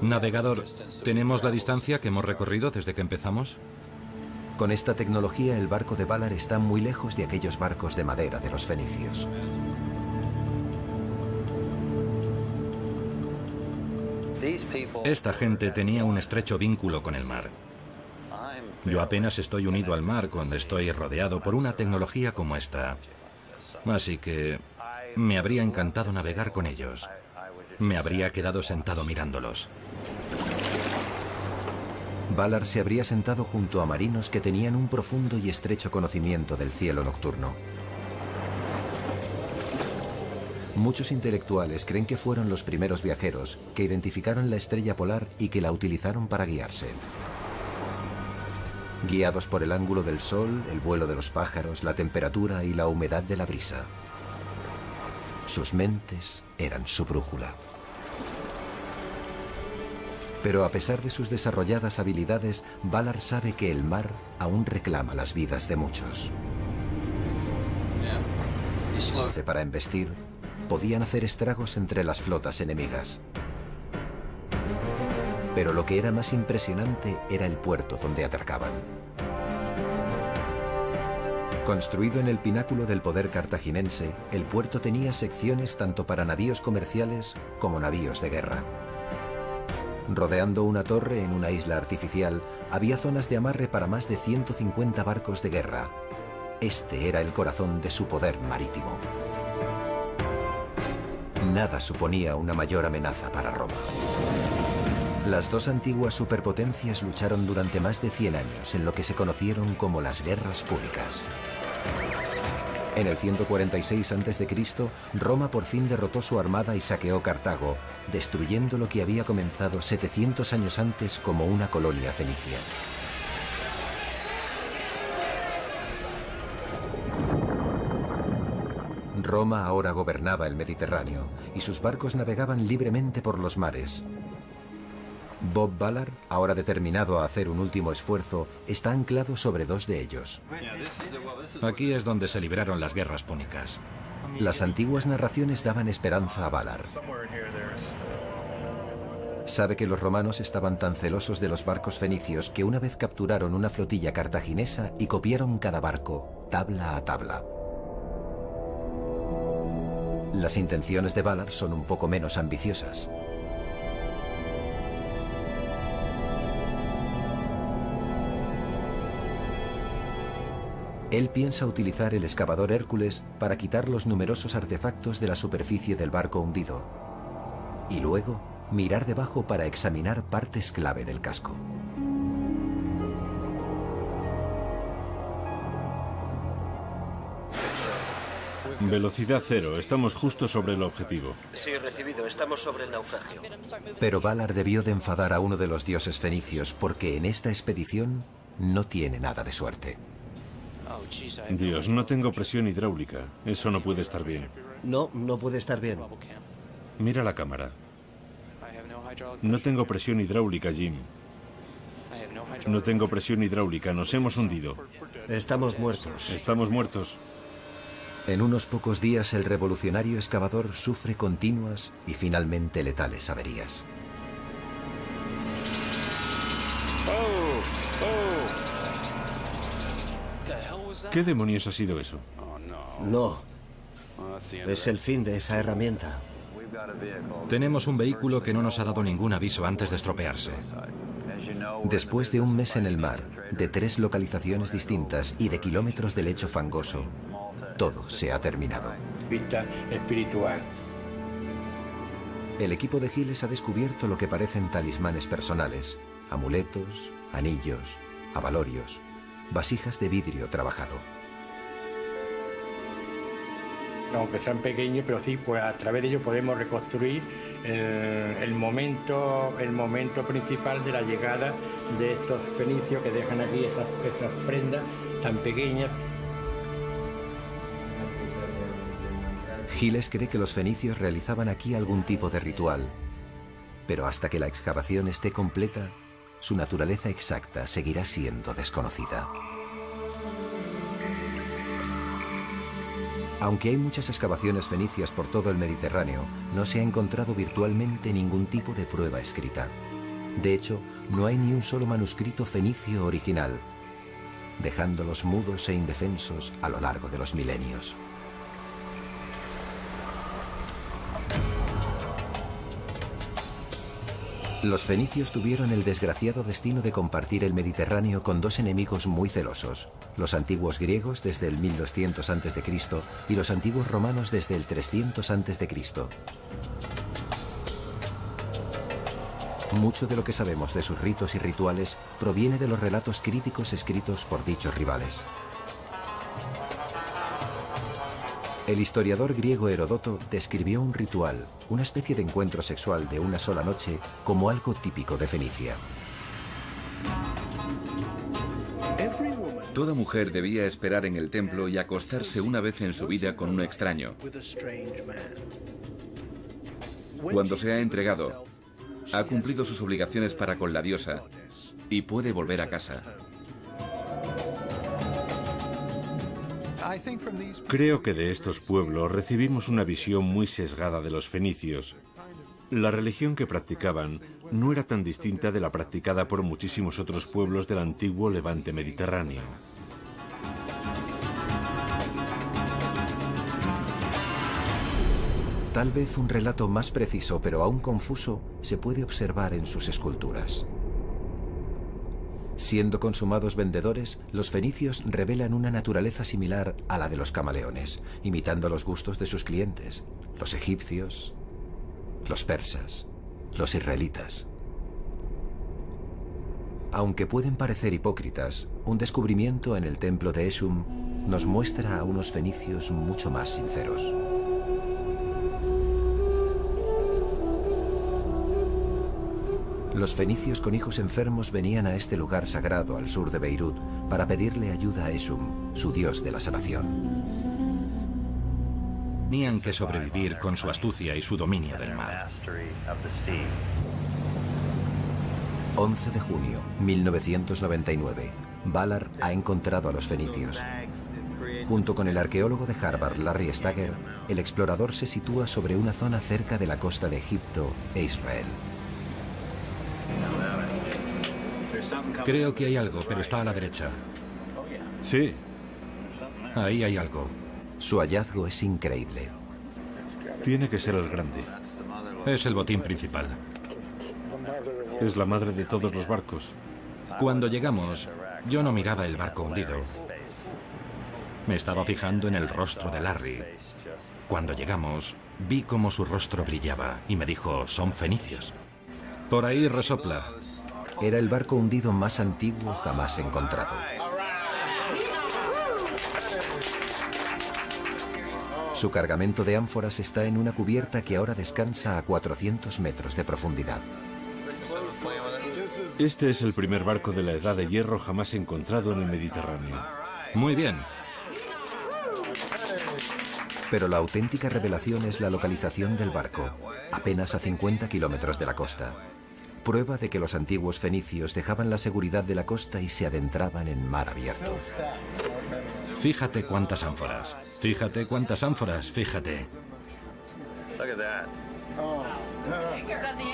Navegador, ¿tenemos la distancia que hemos recorrido desde que empezamos? Con esta tecnología, el barco de Valar está muy lejos de aquellos barcos de madera de los fenicios. Esta gente tenía un estrecho vínculo con el mar. Yo apenas estoy unido al mar cuando estoy rodeado por una tecnología como esta. Así que me habría encantado navegar con ellos. Me habría quedado sentado mirándolos. Valar se habría sentado junto a marinos que tenían un profundo y estrecho conocimiento del cielo nocturno. Muchos intelectuales creen que fueron los primeros viajeros que identificaron la estrella polar y que la utilizaron para guiarse. Guiados por el ángulo del sol, el vuelo de los pájaros, la temperatura y la humedad de la brisa. Sus mentes eran su brújula. Pero a pesar de sus desarrolladas habilidades, Valar sabe que el mar aún reclama las vidas de muchos. Para embestir, podían hacer estragos entre las flotas enemigas. Pero lo que era más impresionante era el puerto donde atracaban. Construido en el pináculo del poder cartaginense, el puerto tenía secciones tanto para navíos comerciales como navíos de guerra. Rodeando una torre en una isla artificial, había zonas de amarre para más de 150 barcos de guerra. Este era el corazón de su poder marítimo. Nada suponía una mayor amenaza para Roma. Las dos antiguas superpotencias lucharon durante más de 100 años en lo que se conocieron como las Guerras Púnicas. En el 146 a.C., Roma por fin derrotó su armada y saqueó Cartago, destruyendo lo que había comenzado 700 años antes como una colonia fenicia. Roma ahora gobernaba el Mediterráneo y sus barcos navegaban libremente por los mares. Bob Valar, ahora determinado a hacer un último esfuerzo, está anclado sobre dos de ellos. Aquí es donde se libraron las guerras púnicas. Las antiguas narraciones daban esperanza a Valar. Sabe que los romanos estaban tan celosos de los barcos fenicios que una vez capturaron una flotilla cartaginesa y copiaron cada barco, tabla a tabla. Las intenciones de Valar son un poco menos ambiciosas. Él piensa utilizar el excavador Hércules para quitar los numerosos artefactos de la superficie del barco hundido y luego mirar debajo para examinar partes clave del casco. Velocidad cero, estamos justo sobre el objetivo. Sí, recibido, estamos sobre el naufragio. Pero Valar debió de enfadar a uno de los dioses fenicios porque en esta expedición no tiene nada de suerte. Dios, no tengo presión hidráulica. Eso no puede estar bien. No, no puede estar bien. Mira la cámara. No tengo presión hidráulica, Jim. No tengo presión hidráulica, nos hemos hundido. Estamos muertos. Estamos muertos. En unos pocos días el revolucionario excavador sufre continuas y finalmente letales averías. ¿Qué demonios ha sido eso? No. Es el fin de esa herramienta. Tenemos un vehículo que no nos ha dado ningún aviso antes de estropearse. Después de un mes en el mar, de 3 localizaciones distintas y de kilómetros de lecho fangoso, todo se ha terminado. Vista espiritual. El equipo de Giles ha descubierto lo que parecen talismanes personales, amuletos, anillos, abalorios, vasijas de vidrio trabajado. Aunque sean pequeños, pero sí, pues a través de ellos podemos reconstruir el momento principal de la llegada de estos fenicios que dejan aquí esas prendas tan pequeñas. Giles cree que los fenicios realizaban aquí algún tipo de ritual, pero hasta que la excavación esté completa, su naturaleza exacta seguirá siendo desconocida. Aunque hay muchas excavaciones fenicias por todo el Mediterráneo, no se ha encontrado virtualmente ningún tipo de prueba escrita. De hecho, no hay ni un solo manuscrito fenicio original. dejándolos mudos e indefensos a lo largo de los milenios. Los fenicios tuvieron el desgraciado destino de compartir el Mediterráneo con dos enemigos muy celosos, los antiguos griegos desde el 1200 a.C. y los antiguos romanos desde el 300 a.C. Mucho de lo que sabemos de sus ritos y rituales proviene de los relatos críticos escritos por dichos rivales. El historiador griego Heródoto describió un ritual, una especie de encuentro sexual de una sola noche, como algo típico de Fenicia. Toda mujer debía esperar en el templo y acostarse una vez en su vida con un extraño. Cuando se ha entregado, ha cumplido sus obligaciones para con la diosa y puede volver a casa. Creo que de estos pueblos recibimos una visión muy sesgada de los fenicios. La religión que practicaban no era tan distinta de la practicada por muchísimos otros pueblos del antiguo Levante mediterráneo. Tal vez un relato más preciso, pero aún confuso, se puede observar en sus esculturas. Siendo consumados vendedores, los fenicios revelan una naturaleza similar a la de los camaleones, imitando los gustos de sus clientes, los egipcios, los persas, los israelitas. Aunque pueden parecer hipócritas, un descubrimiento en el templo de Esum nos muestra a unos fenicios mucho más sinceros. Los fenicios con hijos enfermos venían a este lugar sagrado al sur de Beirut para pedirle ayuda a Esum, su dios de la sanación. Tenían que sobrevivir con su astucia y su dominio del mar. 11 de junio, 1999. Ballard ha encontrado a los fenicios. Junto con el arqueólogo de Harvard, Larry Stagger, el explorador se sitúa sobre una zona cerca de la costa de Egipto e Israel. Creo que hay algo, pero está a la derecha. Sí. Ahí hay algo. Su hallazgo es increíble. Tiene que ser el grande. Es el botín principal. Es la madre de todos los barcos. Cuando llegamos, yo no miraba el barco hundido. Me estaba fijando en el rostro de Larry. Cuando llegamos, vi cómo su rostro brillaba y me dijo, son fenicios. Por ahí resopla. Era el barco hundido más antiguo jamás encontrado. Su cargamento de ánforas está en una cubierta que ahora descansa a 400 metros de profundidad. Este es el primer barco de la Edad de Hierro jamás encontrado en el Mediterráneo. Muy bien. Pero la auténtica revelación es la localización del barco, apenas a 50 kilómetros de la costa. Prueba de que los antiguos fenicios dejaban la seguridad de la costa y se adentraban en mar abierto. Fíjate cuántas ánforas. Fíjate cuántas ánforas. Fíjate.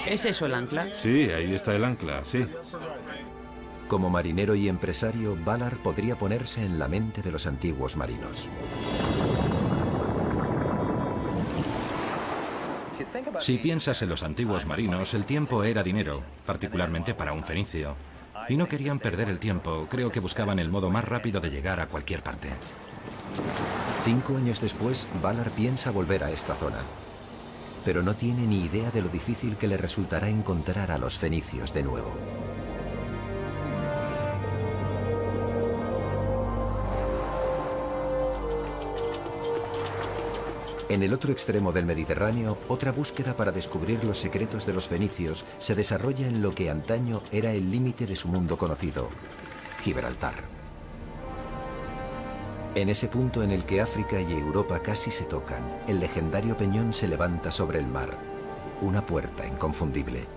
¿Es eso el ancla? Sí, ahí está el ancla, sí. Como marinero y empresario, Ballard podría ponerse en la mente de los antiguos marinos. Si piensas en los antiguos marinos, el tiempo era dinero, particularmente para un fenicio. Y no querían perder el tiempo, creo que buscaban el modo más rápido de llegar a cualquier parte. 5 años después, Ballard piensa volver a esta zona. Pero no tiene ni idea de lo difícil que le resultará encontrar a los fenicios de nuevo. En el otro extremo del Mediterráneo, otra búsqueda para descubrir los secretos de los fenicios se desarrolla en lo que antaño era el límite de su mundo conocido, Gibraltar. En ese punto en el que África y Europa casi se tocan, el legendario peñón se levanta sobre el mar, una puerta inconfundible.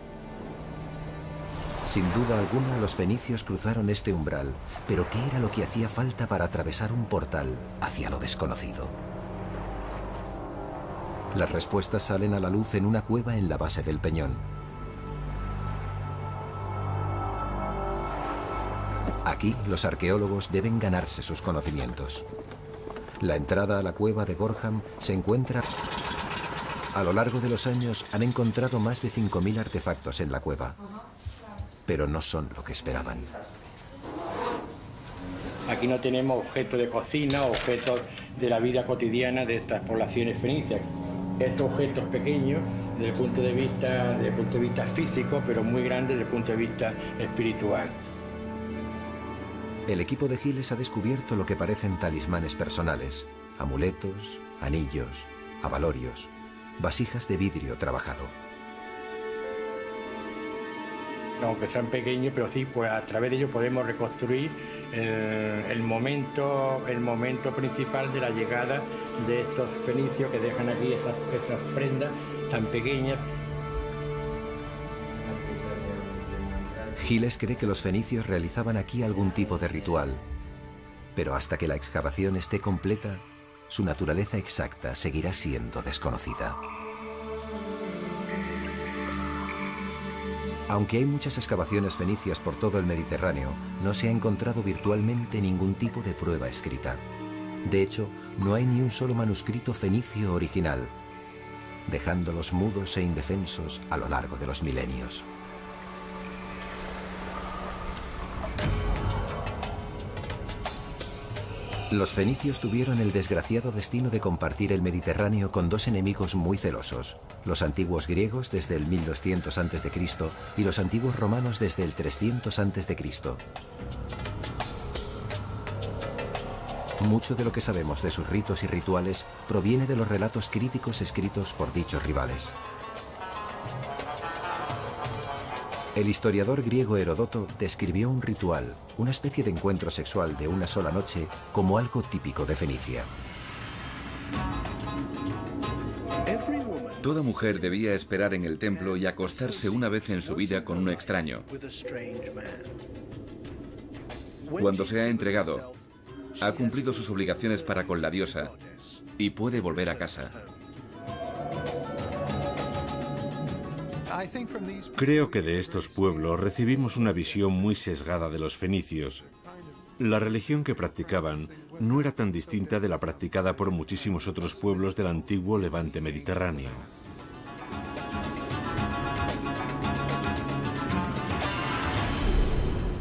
Sin duda alguna, los fenicios cruzaron este umbral, pero ¿qué era lo que hacía falta para atravesar un portal hacia lo desconocido? Las respuestas salen a la luz en una cueva en la base del peñón. Aquí los arqueólogos deben ganarse sus conocimientos. La entrada a la cueva de Gorham se encuentra... A lo largo de los años han encontrado más de 5.000 artefactos en la cueva, pero no son lo que esperaban. Aquí no tenemos objetos de cocina, objetos de la vida cotidiana de estas poblaciones fenicias. Estos objetos pequeños desde el punto de vista físico, pero muy grandes desde el punto de vista espiritual. El equipo de Giles ha descubierto lo que parecen talismanes personales, amuletos, anillos, abalorios, vasijas de vidrio trabajado. Aunque sean pequeños, pero sí, pues a través de ellos podemos reconstruir el momento principal de la llegada de estos fenicios que dejan aquí esas prendas tan pequeñas. Giles cree que los fenicios realizaban aquí algún tipo de ritual, pero hasta que la excavación esté completa, su naturaleza exacta seguirá siendo desconocida. Aunque hay muchas excavaciones fenicias por todo el Mediterráneo, no se ha encontrado virtualmente ningún tipo de prueba escrita. De hecho, no hay ni un solo manuscrito fenicio original, dejándolos mudos e indefensos a lo largo de los milenios. Los fenicios tuvieron el desgraciado destino de compartir el Mediterráneo con dos enemigos muy celosos, los antiguos griegos desde el 1200 a.C. y los antiguos romanos desde el 300 a.C. Mucho de lo que sabemos de sus ritos y rituales proviene de los relatos críticos escritos por dichos rivales. El historiador griego Heródoto describió un ritual, una especie de encuentro sexual de una sola noche, como algo típico de Fenicia. Toda mujer debía esperar en el templo y acostarse una vez en su vida con un extraño. Cuando se ha entregado, ha cumplido sus obligaciones para con la diosa y puede volver a casa. Creo que de estos pueblos recibimos una visión muy sesgada de los fenicios. La religión que practicaban no era tan distinta de la practicada por muchísimos otros pueblos del antiguo Levante mediterráneo.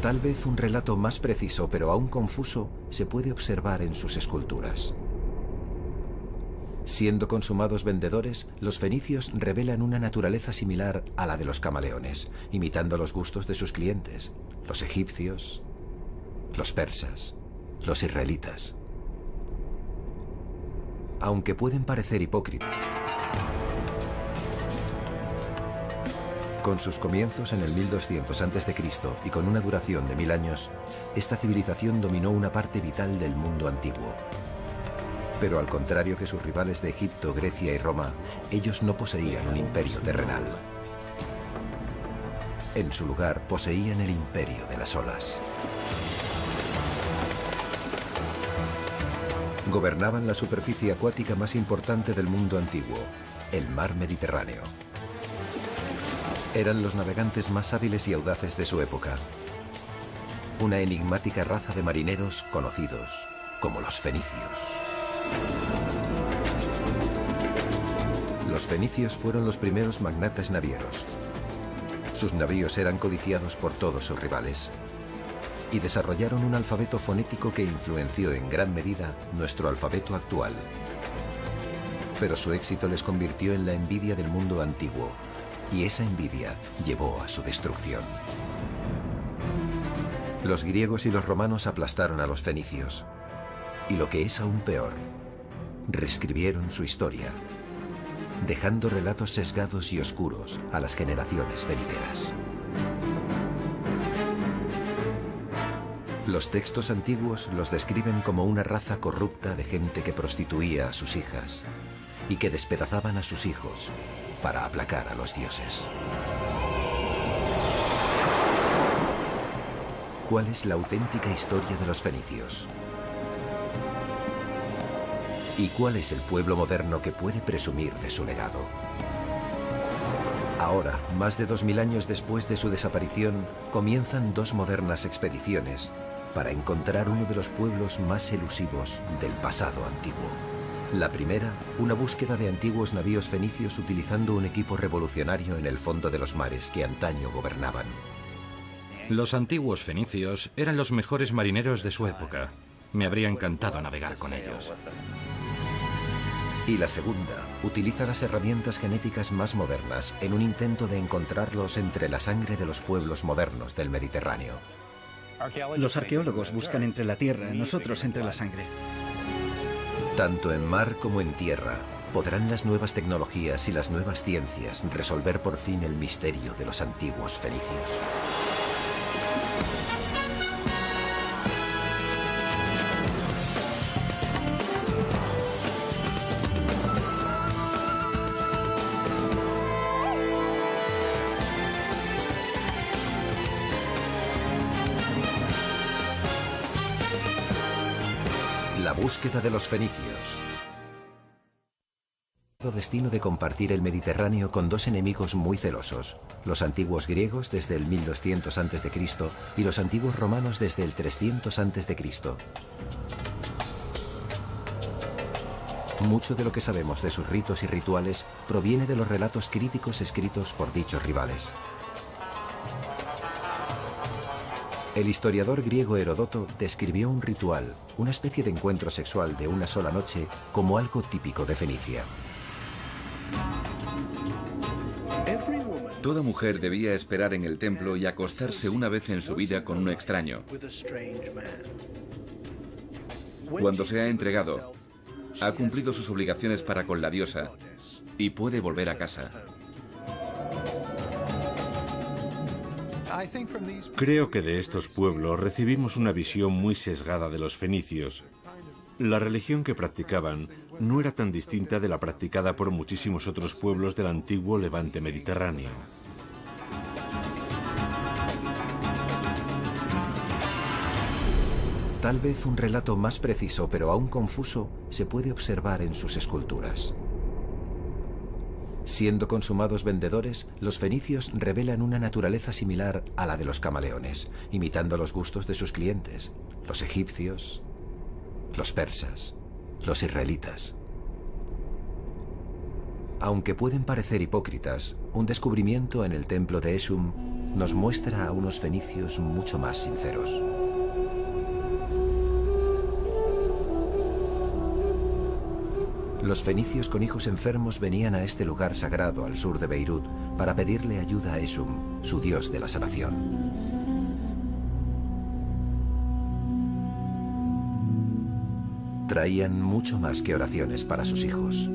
Tal vez un relato más preciso, pero aún confuso, se puede observar en sus esculturas. Siendo consumados vendedores, los fenicios revelan una naturaleza similar a la de los camaleones, imitando los gustos de sus clientes, los egipcios, los persas, los israelitas. Aunque pueden parecer hipócritas, con sus comienzos en el 1200 a.C. y con una duración de 1000 años, esta civilización dominó una parte vital del mundo antiguo. Pero al contrario que sus rivales de Egipto, Grecia y Roma, ellos no poseían un imperio terrenal. En su lugar, poseían el imperio de las olas. Gobernaban la superficie acuática más importante del mundo antiguo, el mar Mediterráneo. Eran los navegantes más hábiles y audaces de su época. Una enigmática raza de marineros conocidos como los fenicios. Los fenicios fueron los primeros magnates navieros. Sus navíos eran codiciados por todos sus rivales y desarrollaron un alfabeto fonético que influenció en gran medida nuestro alfabeto actual. Pero su éxito les convirtió en la envidia del mundo antiguo, y esa envidia llevó a su destrucción. Los griegos y los romanos aplastaron a los fenicios, y lo que es aún peor, reescribieron su historia, dejando relatos sesgados y oscuros a las generaciones venideras. Los textos antiguos los describen como una raza corrupta de gente que prostituía a sus hijas y que despedazaban a sus hijos para aplacar a los dioses. ¿Cuál es la auténtica historia de los fenicios? ¿Y cuál es el pueblo moderno que puede presumir de su legado? Ahora, más de 2000 años después de su desaparición, comienzan dos modernas expediciones para encontrar uno de los pueblos más elusivos del pasado antiguo. La primera, una búsqueda de antiguos navíos fenicios utilizando un equipo revolucionario en el fondo de los mares que antaño gobernaban. Los antiguos fenicios eran los mejores marineros de su época. Me habría encantado navegar con ellos. Y la segunda, utiliza las herramientas genéticas más modernas en un intento de encontrarlos entre la sangre de los pueblos modernos del Mediterráneo. Los arqueólogos buscan entre la tierra, nosotros entre la sangre. Tanto en mar como en tierra, podrán las nuevas tecnologías y las nuevas ciencias resolver por fin el misterio de los antiguos fenicios. La búsqueda de los fenicios. Destino de compartir el Mediterráneo con dos enemigos muy celosos, los antiguos griegos desde el 1200 a.C. y los antiguos romanos desde el 300 a.C. Mucho de lo que sabemos de sus ritos y rituales proviene de los relatos críticos escritos por dichos rivales. El historiador griego Heródoto describió un ritual, una especie de encuentro sexual de una sola noche, como algo típico de Fenicia. Toda mujer debía esperar en el templo y acostarse una vez en su vida con un extraño. Cuando se ha entregado, ha cumplido sus obligaciones para con la diosa y puede volver a casa. Creo que de estos pueblos recibimos una visión muy sesgada de los fenicios. La religión que practicaban no era tan distinta de la practicada por muchísimos otros pueblos del antiguo Levante mediterráneo. Tal vez un relato más preciso, pero aún confuso, se puede observar en sus esculturas. Siendo consumados vendedores, los fenicios revelan una naturaleza similar a la de los camaleones, imitando los gustos de sus clientes, los egipcios, los persas, los israelitas. Aunque pueden parecer hipócritas, un descubrimiento en el templo de Esum nos muestra a unos fenicios mucho más sinceros. Los fenicios con hijos enfermos venían a este lugar sagrado al sur de Beirut para pedirle ayuda a Esum, su dios de la sanación. Traían mucho más que oraciones para sus hijos.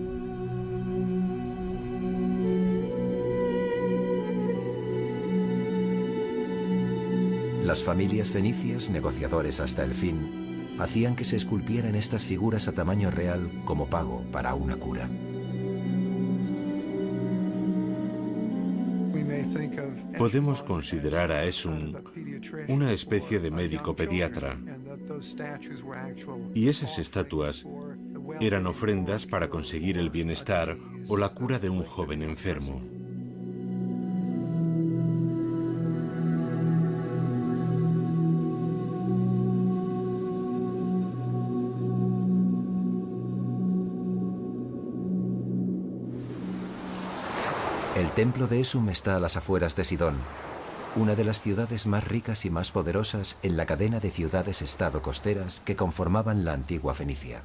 Las familias fenicias, negociadores hasta el fin, hacían que se esculpieran estas figuras a tamaño real como pago para una cura. Podemos considerar a Esum una especie de médico pediatra. Y esas estatuas eran ofrendas para conseguir el bienestar o la cura de un joven enfermo. El templo de Esum está a las afueras de Sidón, una de las ciudades más ricas y más poderosas en la cadena de ciudades-estado costeras que conformaban la antigua Fenicia.